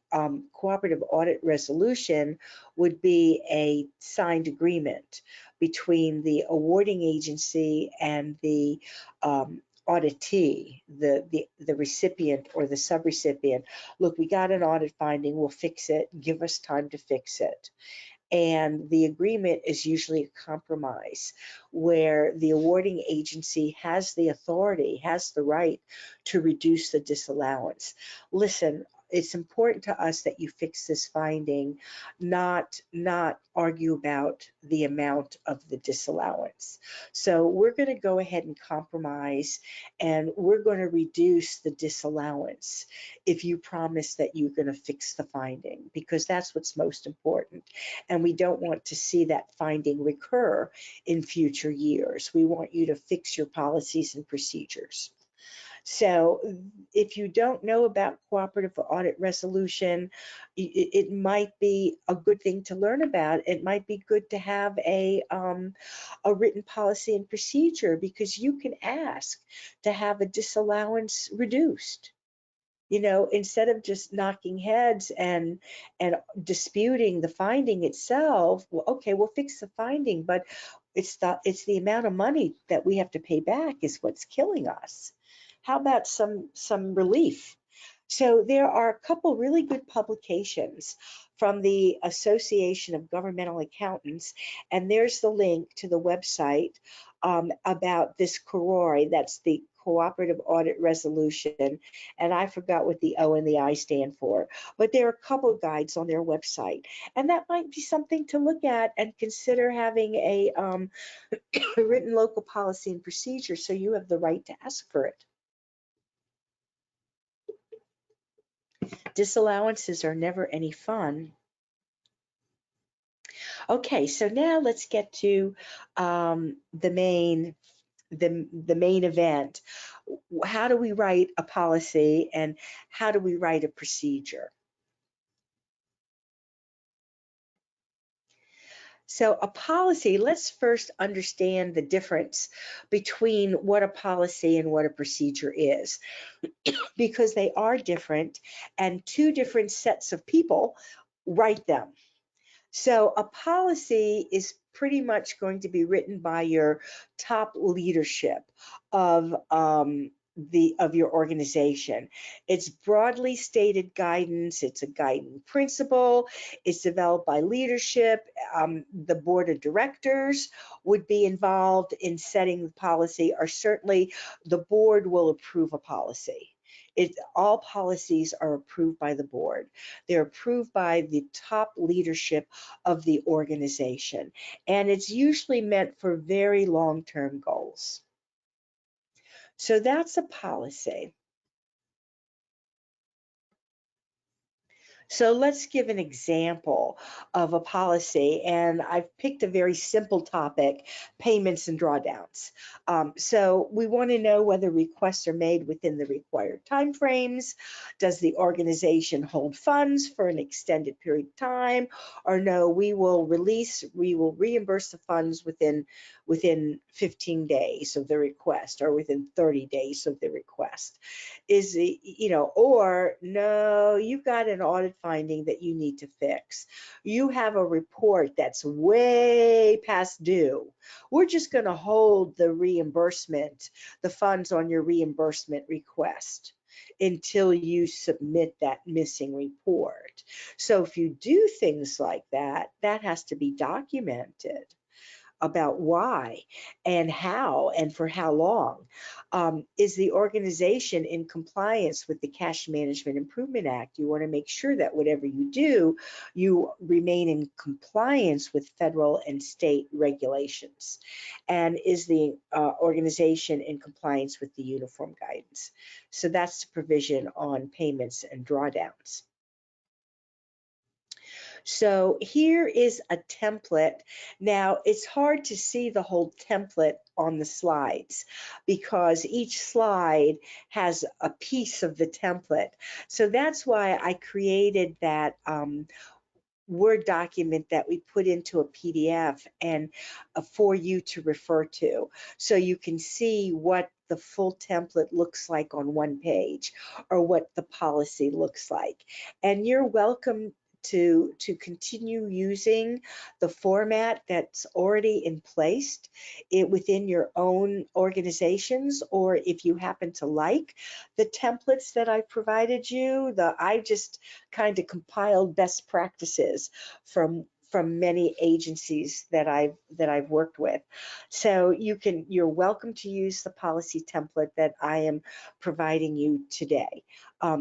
cooperative audit resolution would be a signed agreement between the awarding agency and the auditee, the recipient or the subrecipient. Look, we got an audit finding, we'll fix it, give us time to fix it. And the agreement is usually a compromise where the awarding agency has the authority, has the right to reduce the disallowance. Listen, it's important to us that you fix this finding, not argue about the amount of the disallowance. So we're going to go ahead and compromise, and we're going to reduce the disallowance if you promise that you're going to fix the finding, because that's what's most important. And we don't want to see that finding recur in future years. We want you to fix your policies and procedures. So if you don't know about cooperative audit resolution, it might be a good thing to learn about. It might be good to have a written policy and procedure, because you can ask to have a disallowance reduced. You know, instead of just knocking heads and disputing the finding itself. Well, okay, we'll fix the finding, but it's the amount of money that we have to pay back is what's killing us. How about some relief? So there are a couple really good publications from the Association of Governmental Accountants, and there's the link to the website about this COROI, that's the Cooperative Audit Resolution, and I forgot what the O and the I stand for, but there are a couple of guides on their website, and that might be something to look at and consider having a written local policy and procedure so you have the right to ask for it. Disallowances are never any fun. Okay, so now let's get to the main event. How do we write a policy and how do we write a procedure? So a policy, let's first understand the difference between what a policy and what a procedure is, because they are different and two different sets of people write them. So a policy is pretty much going to be written by your top leadership of of your organization. It's broadly stated guidance. It's a guiding principle. It's developed by leadership. The board of directors would be involved in setting the policy, or certainly the board will approve a policy. All policies are approved by the board. They're approved by the top leadership of the organization. And it's usually meant for very long-term goals. So that's a policy. So let's give an example of a policy, and I've picked a very simple topic, payments and drawdowns. So we want to know whether requests are made within the required timeframes. Does the organization hold funds for an extended period of time? Or no, we will reimburse the funds within 15 days of the request, or within 30 days of the request. Or no, you've got an audit finding that you need to fix. You have a report that's way past due. We're just going to hold the reimbursement, the funds on your reimbursement request until you submit that missing report. So if you do things like that, that has to be documented about why and how and for how long. Is the organization in compliance with the Cash Management Improvement Act? You want to make sure that whatever you do, you remain in compliance with federal and state regulations. And is the organization in compliance with the uniform guidance? So that's the provision on payments and drawdowns. So here is a template. Now it's hard to see the whole template on the slides because each slide has a piece of the template. So that's why I created that Word document that we put into a PDF and for you to refer to. So you can see what the full template looks like on one page, or what the policy looks like. And you're welcome to continue using the format that's already in place within your own organizations, or if you happen to like the templates that I provided you, I just kind of compiled best practices from many agencies that I've worked with. So you're welcome to use the policy template that I am providing you today.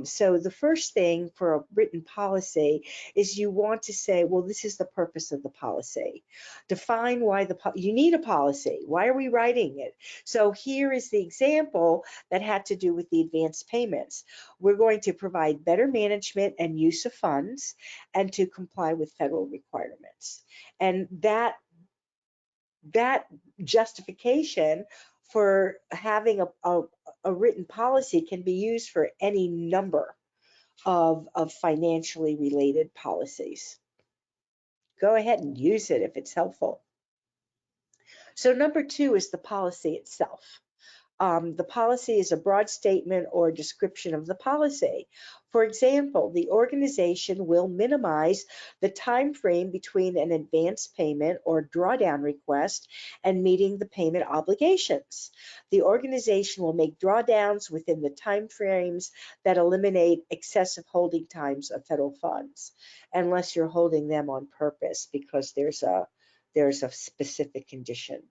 So the first thing for a written policy is you want to say, well, this is the purpose of the policy. Define why you need a policy. Why are we writing it? So here is the example that had to do with the advanced payments. We're going to provide better management and use of funds and to comply with federal requirements. And that justification for having a written policy can be used for any number of financially related policies. Go ahead and use it if it's helpful. So number two is the policy itself. The policy is a broad statement or description of the policy. For example, the organization will minimize the time frame between an advance payment or drawdown request and meeting the payment obligations. The organization will make drawdowns within the time frames that eliminate excessive holding times of federal funds, unless you're holding them on purpose because there's a specific condition,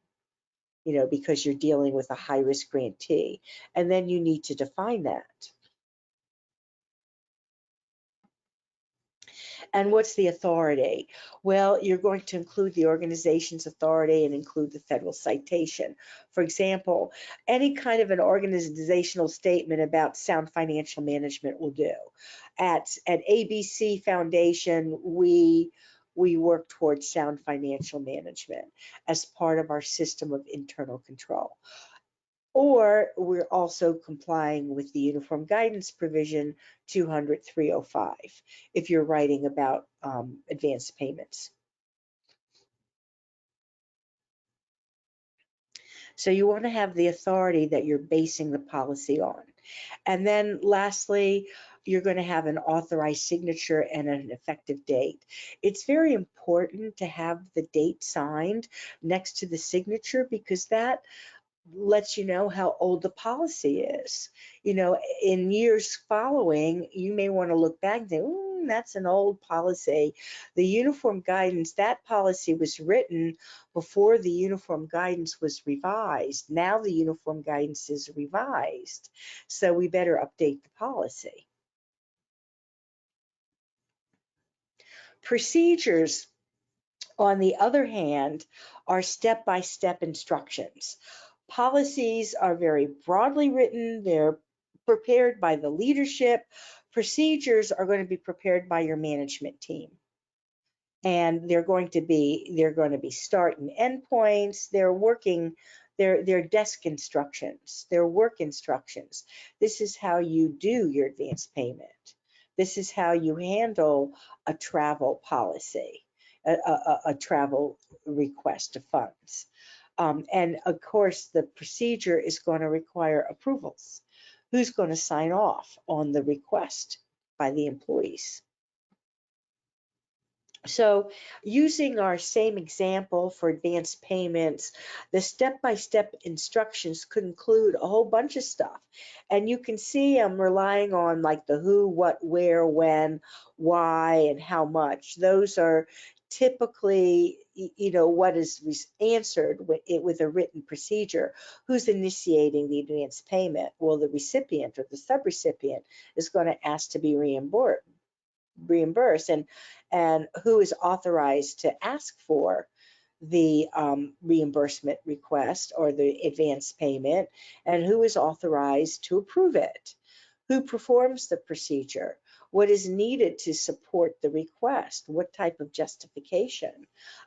because you're dealing with a high risk grantee. And then you need to define that. And what's the authority? Well, you're going to include the organization's authority and include the federal citation. For example, any kind of an organizational statement about sound financial management will do. At ABC Foundation, we work towards sound financial management as part of our system of internal control. Or we're also complying with the Uniform Guidance Provision 200-305 if you're writing about advanced payments. So you want to have the authority that you're basing the policy on. And then lastly, you're going to have an authorized signature and an effective date. It's very important to have the date signed next to the signature because that lets you know how old the policy is. In years following, you may want to look back and say, that's an old policy. The uniform guidance, that policy was written before the uniform guidance was revised. Now the uniform guidance is revised. So we better update the policy. Procedures, on the other hand, are step-by-step instructions. Policies are very broadly written. They're prepared by the leadership. Procedures are going to be prepared by your management team. And they're going to be start and end points. They're desk instructions. They're work instructions. This is how you do your advance payment. This is how you handle a travel policy, a travel request of funds. And of course, the procedure is going to require approvals. Who's going to sign off on the request by the employees? So using our same example for advanced payments, the step-by-step instructions could include a whole bunch of stuff. And you can see I'm relying on like the who, what, where, when, why, and how much. Those are typically, what is answered with a written procedure. Who's initiating the advanced payment? Well, the recipient or the subrecipient is going to ask to be reimbursed, and who is authorized to ask for the reimbursement request or the advance payment, and who is authorized to approve it, who performs the procedure, what is needed to support the request, what type of justification.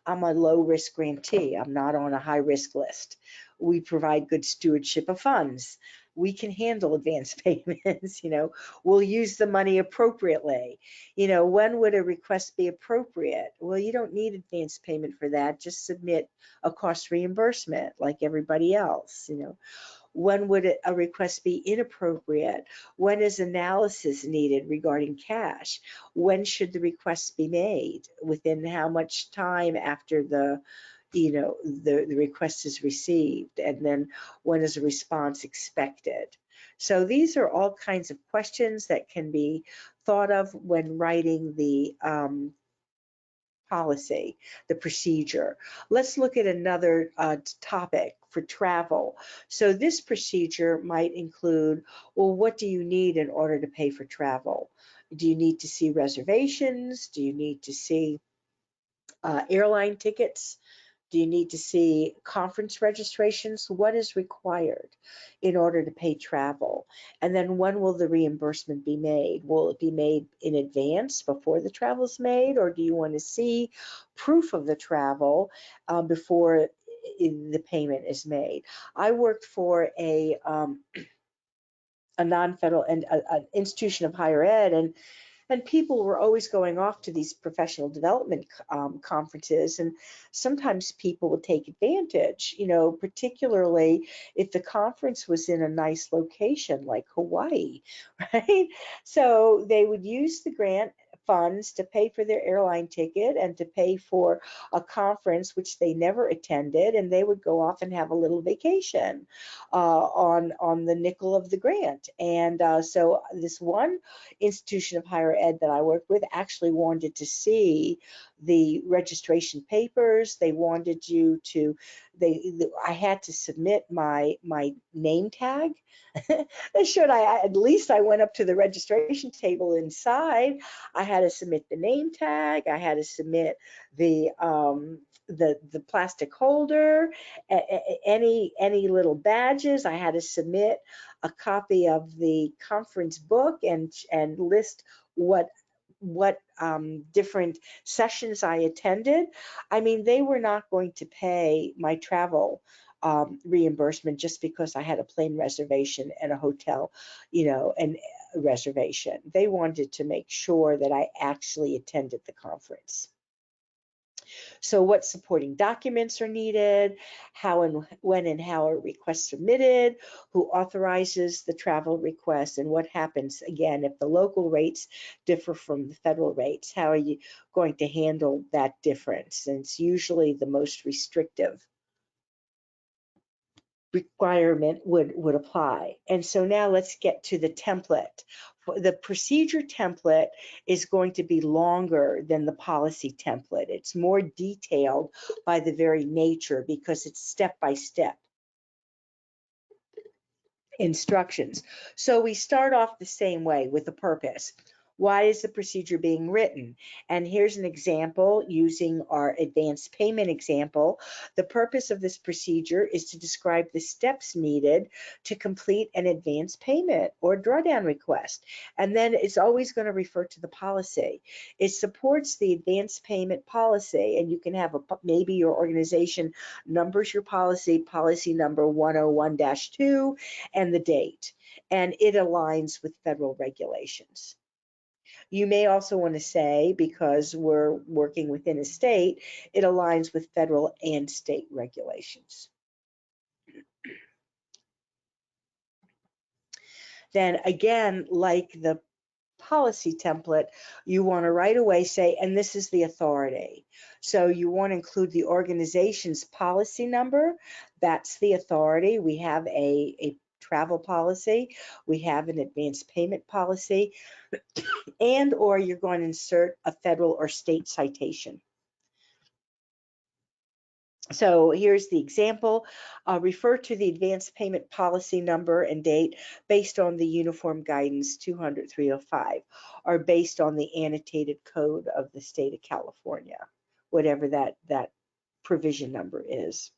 I'm a low risk grantee. I'm not on a high risk list. We provide good stewardship of funds. We can handle advance payments. We'll use the money appropriately. When would a request be appropriate? Well, you don't need advance payment for that. Just submit a cost reimbursement like everybody else. When would a request be inappropriate? When is analysis needed regarding cash? When should the request be made? Within how much time after the request is received? And then when is a response expected? So these are all kinds of questions that can be thought of when writing the policy, the procedure. Let's look at another topic for travel. So this procedure might include, well, what do you need in order to pay for travel? Do you need to see reservations? Do you need to see airline tickets? Do you need to see conference registrations? What is required in order to pay travel? And then when will the reimbursement be made? Will it be made in advance before the travel is made, or do you want to see proof of the travel before the payment is made? I worked for a non-federal and an institution of higher ed, and And people were always going off to these professional development conferences, and sometimes people would take advantage, particularly if the conference was in a nice location like Hawaii, right? So they would use the grant funds to pay for their airline ticket and to pay for a conference which they never attended, and they would go off and have a little vacation on the nickel of the grant. And so this one institution of higher ed that I worked with actually wanted to see the registration papers. They wanted you to, I had to submit my name tag. Should at least I went up to the registration table inside. I had to submit the name tag. I had to submit the plastic holder, any little badges. I had to submit a copy of the conference book and list what different sessions I attended. I mean, they were not going to pay my travel reimbursement just because I had a plane reservation and a hotel, and a reservation. They wanted to make sure that I actually attended the conference. So what supporting documents are needed, how and when and how a request submitted, who authorizes the travel request, and what happens again if the local rates differ from the federal rates. How are you going to handle that difference? And it's usually the most restrictive requirement would apply. And so now let's get to the template. The procedure template is going to be longer than the policy template. It's more detailed by the very nature because it's step by step instructions. So we start off the same way with a purpose. Why is the procedure being written? And here's an example using our advanced payment example. The purpose of this procedure is to describe the steps needed to complete an advance payment or drawdown request. And then it's always going to refer to the policy. It supports the advance payment policy, and you can have maybe your organization numbers your policy number 101-2 and the date, and it aligns with federal regulations. You may also want to say, because we're working within a state, it aligns with federal and state regulations. Then again, like the policy template, you want to right away say, and this is the authority. So you want to include the organization's policy number. That's the authority. We have a travel policy. We have an advance payment policy, and or you're going to insert a federal or state citation. So here's the example. Refer to the advance payment policy number and date based on the Uniform Guidance 200-305, or based on the annotated code of the state of California, whatever that provision number is.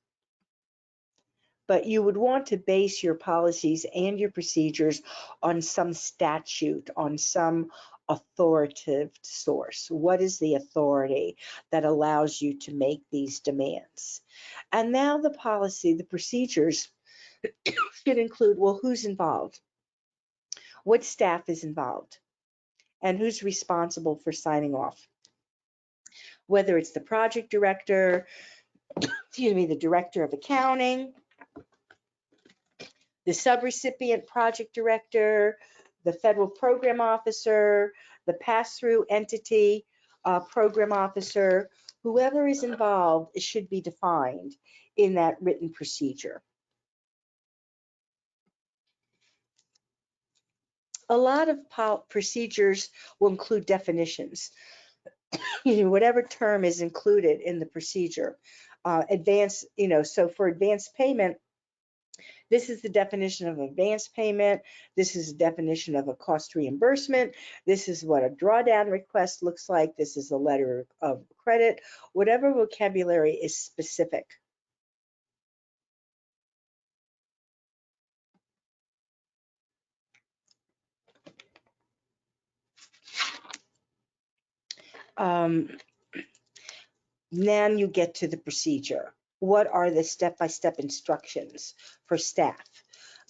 But you would want to base your policies and your procedures on some statute, on some authoritative source. What is the authority that allows you to make these demands? And now the policy, the procedures should include, well, who's involved? What staff is involved? And who's responsible for signing off? Whether it's the project director, the director of accounting, the subrecipient project director, the federal program officer, the pass-through entity program officer, whoever is involved, it should be defined in that written procedure. A lot of procedures will include definitions, whatever term is included in the procedure. So for advance payment, this is the definition of advance payment. This is a definition of a cost reimbursement. This is what a drawdown request looks like. This is a letter of credit. Whatever vocabulary is specific. Then you get to the procedure. What are the step-by-step instructions for staff?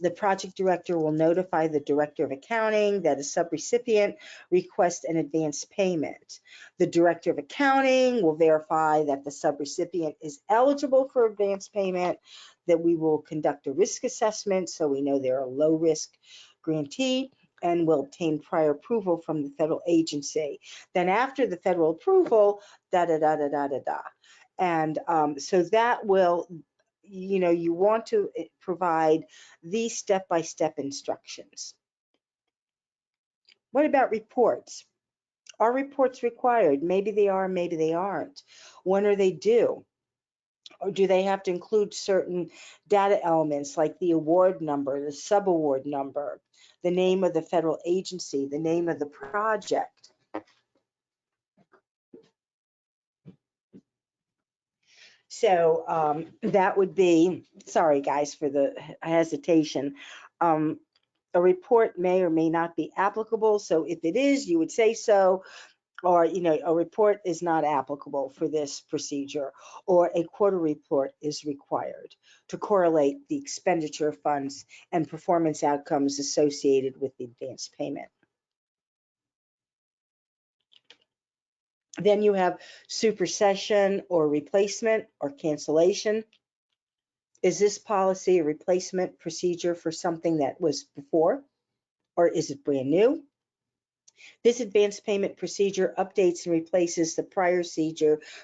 The project director will notify the director of accounting that a subrecipient requests an advance payment. The director of accounting will verify that the subrecipient is eligible for advance payment, that we will conduct a risk assessment so we know they're a low risk grantee, and will obtain prior approval from the federal agency. Then after the federal approval, da da da da da da da. And so that will, you want to provide these step-by-step instructions. What about reports? Are reports required? Maybe they are, maybe they aren't. When are they due? Or do they have to include certain data elements like the award number, the subaward number, the name of the federal agency, the name of the project? So that would be, sorry guys for the hesitation. A report may or may not be applicable. So if it is, you would say so, or a report is not applicable for this procedure, or a quarter report is required to correlate the expenditure of funds and performance outcomes associated with the advance payment. Then you have supersession or replacement or cancellation. Is this policy a replacement procedure for something that was before, or is it brand new? This advance payment procedure updates and replaces the prior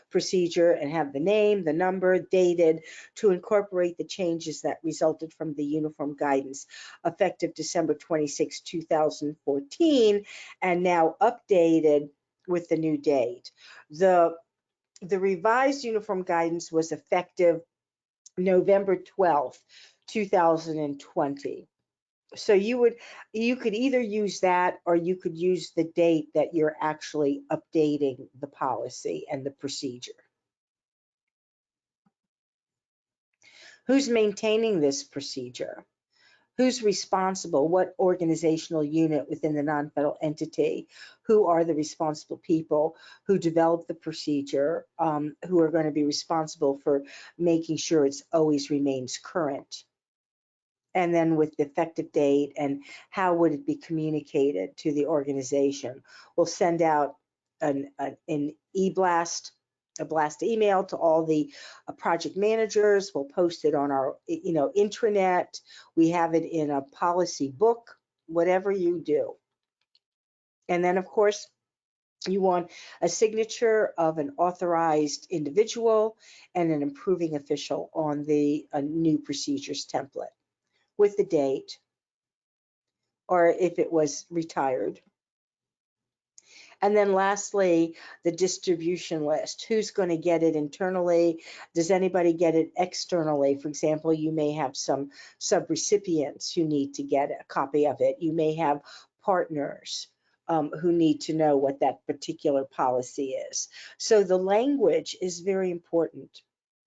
procedure and have the name, the number, dated to incorporate the changes that resulted from the uniform guidance effective December 26, 2014, and now updated with the new date. The revised uniform guidance was effective November 12th, 2020. So you could either use that, or you could use the date that you're actually updating the policy and the procedure. Who's maintaining this procedure? Who's responsible? What organizational unit within the non-federal entity? Who are the responsible people who develop the procedure, who are going to be responsible for making sure it always remains current? And then with the effective date and how would it be communicated to the organization. We'll send out an e-blast, a blast email to all the project managers. We'll post it on our intranet. We have it in a policy book, whatever you do. And then of course, you want a signature of an authorized individual and an approving official on the new procedures template, with the date, or if it was retired. And then lastly, the distribution list. Who's going to get it internally? Does anybody get it externally? For example, you may have some subrecipients who need to get a copy of it. You may have partners who need to know what that particular policy is. So the language is very important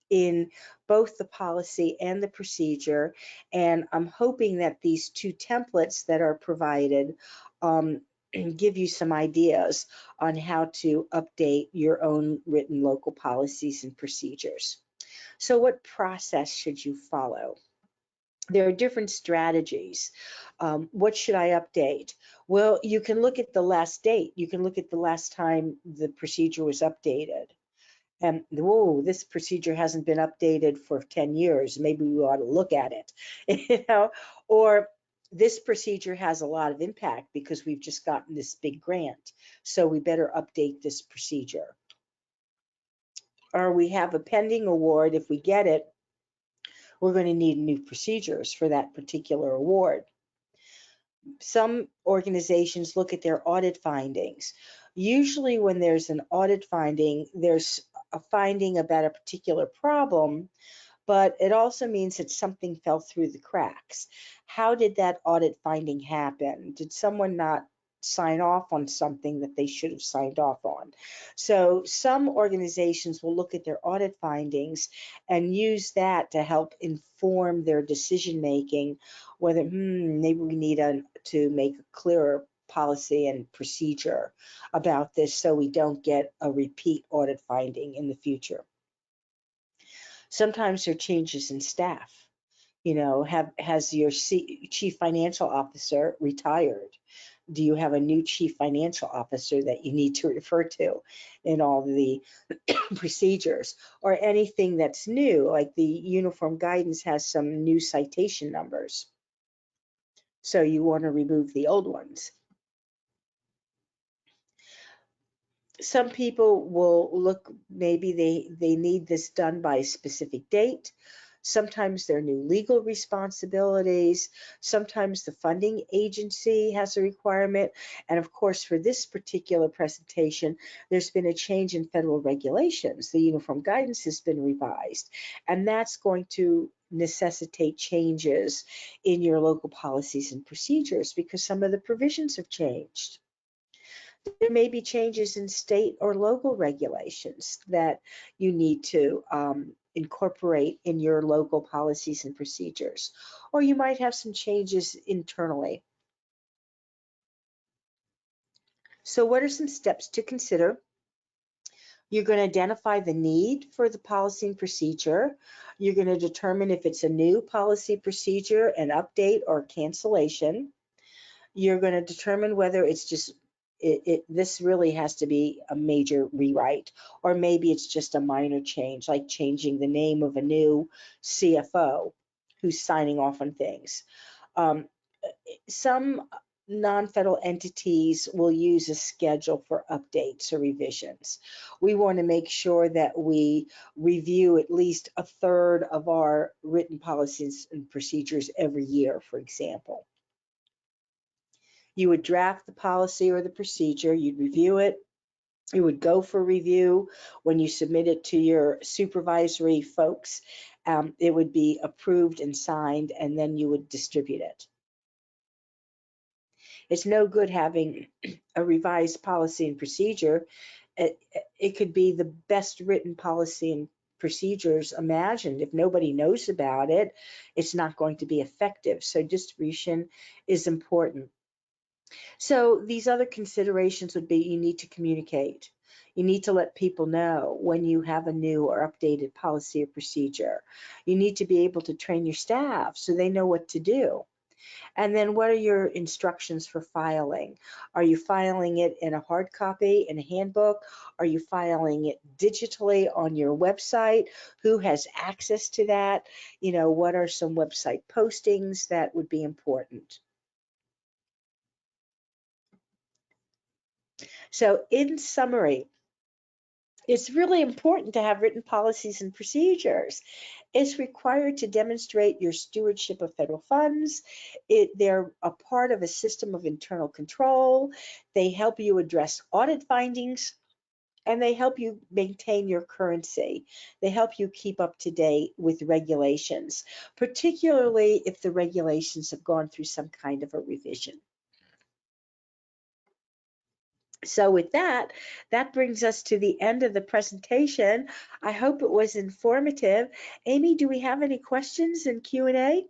in both the policy and the procedure. And I'm hoping that these two templates that are provided give you some ideas on how to update your own written local policies and procedures. So what process should you follow? There are different strategies. What should I update? Well, you can look at the last date. You can look at the last time the procedure was updated. And whoa, this procedure hasn't been updated for 10 years. Maybe we ought to look at it, or this procedure has a lot of impact because we've just gotten this big grant. So we better update this procedure. Or we have a pending award. If we get it, we're going to need new procedures for that particular award. Some organizations look at their audit findings. Usually when there's an audit finding, there's a finding about a particular problem, but it also means that something fell through the cracks. How did that audit finding happen? Did someone not sign off on something that they should have signed off on? So some organizations will look at their audit findings and use that to help inform their decision making, whether maybe we need to make a clearer policy and procedure about this so we don't get a repeat audit finding in the future. Sometimes there are changes in staff. Has your chief financial officer retired? Do you have a new chief financial officer that you need to refer to in all the procedures? Or anything that's new, like the uniform guidance has some new citation numbers, so you want to remove the old ones. Some people will look, maybe they need this done by a specific date. Sometimes there are new legal responsibilities. Sometimes the funding agency has a requirement. And of course, for this particular presentation, there's been a change in federal regulations. The uniform guidance has been revised, and that's going to necessitate changes in your local policies and procedures because some of the provisions have changed. There may be changes in state or local regulations that you need to incorporate in your local policies and procedures, or you might have some changes internally. So what are some steps to consider? You're going to identify the need for the policy and procedure. You're going to determine if it's a new policy procedure, an update, or cancellation. You're going to determine whether it's just this really has to be a major rewrite, or maybe it's just a minor change, like changing the name of a new CFO who's signing off on things. Some non-federal entities will use a schedule for updates or revisions. We want to make sure that we review at least a third of our written policies and procedures every year, for example. You would draft the policy or the procedure, you'd review it, it would go for review. When you submit it to your supervisory folks, it would be approved and signed, and then you would distribute it. It's no good having a revised policy and procedure. It could be the best written policy and procedures imagined. If nobody knows about it, it's not going to be effective. So distribution is important. So these other considerations would be you need to communicate. You need to let people know when you have a new or updated policy or procedure. You need to be able to train your staff so they know what to do. And then what are your instructions for filing? Are you filing it in a hard copy, in a handbook? Are you filing it digitally on your website? Who has access to that? What are some website postings that would be important? So in summary, it's really important to have written policies and procedures. It's required to demonstrate your stewardship of federal funds. They're a part of a system of internal control. They help you address audit findings, and they help you maintain your currency. They help you keep up to date with regulations, particularly if the regulations have gone through some kind of a revision. So with that, that brings us to the end of the presentation. I hope it was informative. Amy, do we have any questions in Q&A?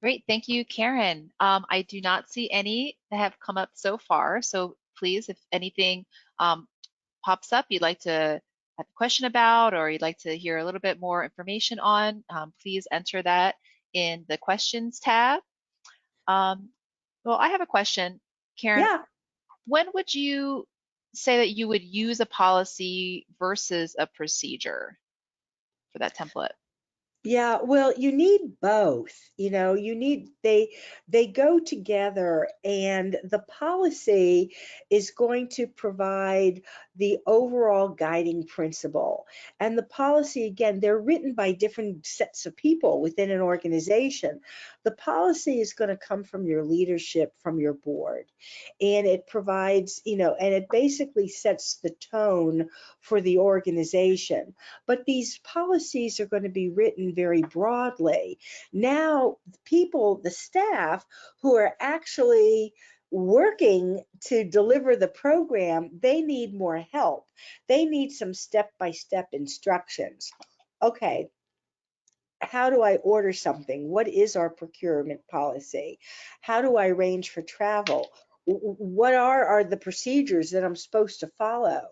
Great, thank you, Karen. I do not see any that have come up so far, so please, if anything pops up you'd like to have a question about or you'd like to hear a little bit more information on, please enter that in the questions tab. Well, I have a question, Karen. Yeah. When would you say that you would use a policy versus a procedure for that template? Yeah, well, you need both. They go together, and the policy is going to provide the overall guiding principle. And the policy, again, they're written by different sets of people within an organization. The policy is going to come from your leadership, from your board, and it provides, and it basically sets the tone for the organization. But these policies are going to be written very broadly. Now, the staff who are actually working to deliver the program, they need more help. They need some step-by-step instructions. Okay, how do I order something? What is our procurement policy? How do I arrange for travel? what are the procedures that I'm supposed to follow?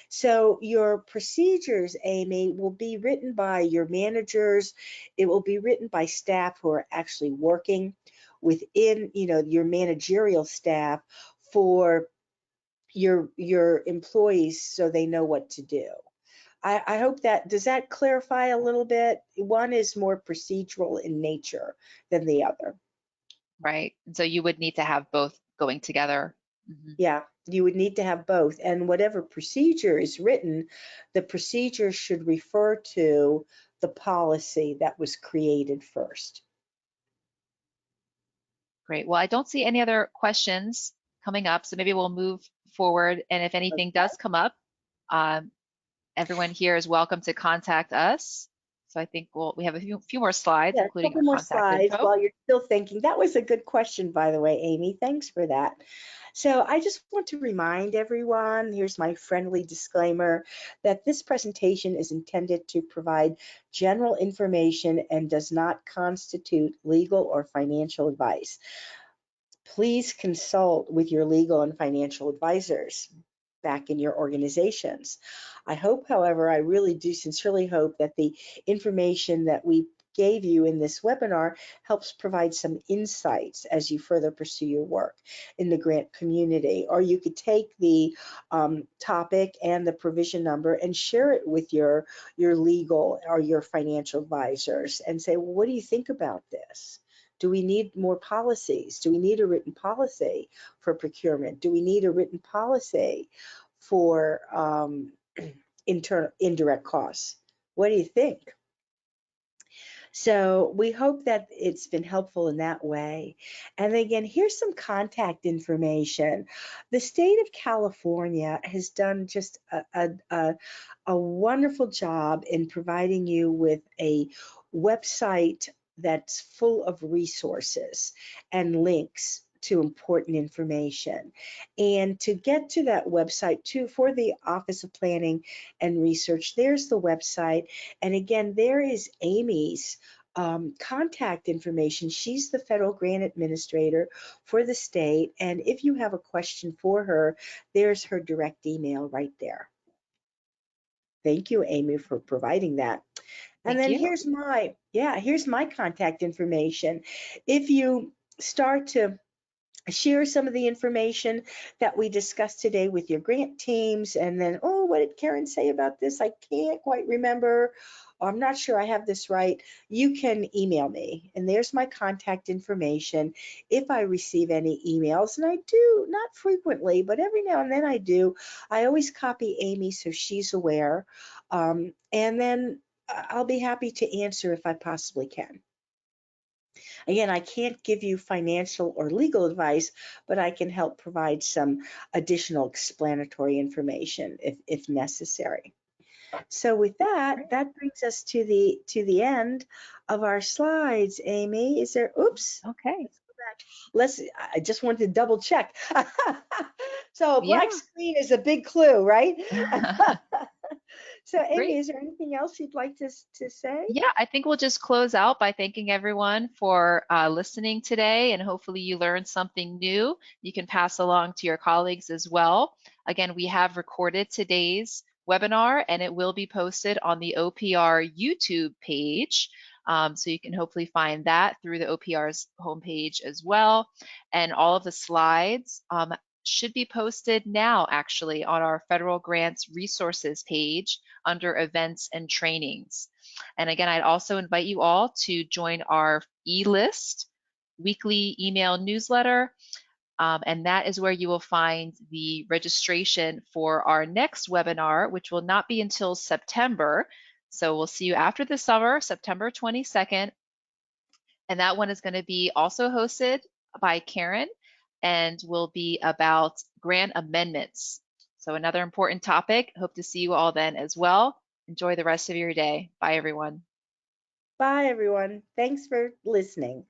So your procedures, Amy, will be written by your managers. It will be written by staff who are actually working within, your managerial staff for your employees so they know what to do. I hope that does that clarify a little bit. One is more procedural in nature than the other. Right. And so you would need to have both going together. Mhm. Yeah, you would need to have both. And whatever procedure is written, the procedure should refer to the policy that was created first. Great. Well, I don't see any other questions coming up, so maybe we'll move forward. And if anything Okay. does come up, um, everyone here is welcome to contact us. So I think we have a few more slides, Yeah, a including couple our more contact slides info. while you're still thinking. That was a good question, by the way, Amy. Thanks for that. So I just want to remind everyone, here's my friendly disclaimer, that this presentation is intended to provide general information and does not constitute legal or financial advice. Please consult with your legal and financial advisors back in your organizations. I hope, however, I really do sincerely hope that the information that we gave you in this webinar helps provide some insights as you further pursue your work in the grant community. Or you could take the topic and the provision number and share it with your legal or your financial advisors and say, well, what do you think about this? Do we need more policies? Do we need a written policy for procurement? Do we need a written policy for internal indirect costs? What do you think? So we hope that it's been helpful in that way. And again, here's some contact information. The state of California has done just a wonderful job in providing you with a website that's full of resources and links to important information. And to get to that website too, for the Office of Planning and Research, there's the website. And again, there is Amy's contact information. She's the federal grant administrator for the state. And if you have a question for her, there's her direct email right there. Thank you, Amy, for providing that. And Thank then you. here's my contact information. If you start to share some of the information that we discussed today with your grant teams, and then, oh, what did Karen say about this? I can't quite remember. I'm not sure I have this right. You can email me, and there's my contact information. If I receive any emails, and I do, not frequently, but every now and then I do, I always copy Amy so she's aware. And then I'll be happy to answer if I possibly can. Again, I can't give you financial or legal advice, but I can help provide some additional explanatory information if necessary. So with that, Great. that brings us to the end of our slides. Amy, is there, oops, Okay. let's go back. I just wanted to double check. So a Yeah. black screen is a big clue, right? So Amy, Great. is there anything else you'd like to say? Yeah, I think we'll just close out by thanking everyone for listening today, and hopefully you learned something new. You can pass along to your colleagues as well. Again, we have recorded today's webinar, and it will be posted on the OPR YouTube page. So you can hopefully find that through the OPR's homepage as well. And all of the slides should be posted now, actually, on our federal grants resources page under events and trainings. And again, I'd also invite you all to join our e-list weekly email newsletter. And that is where you will find the registration for our next webinar, which will not be until September. So we'll see you after the summer, September 22nd. And that one is going to be also hosted by Karen and will be about grant amendments. So another important topic. Hope to see you all then as well. Enjoy the rest of your day. Bye, everyone. Bye, everyone. Thanks for listening.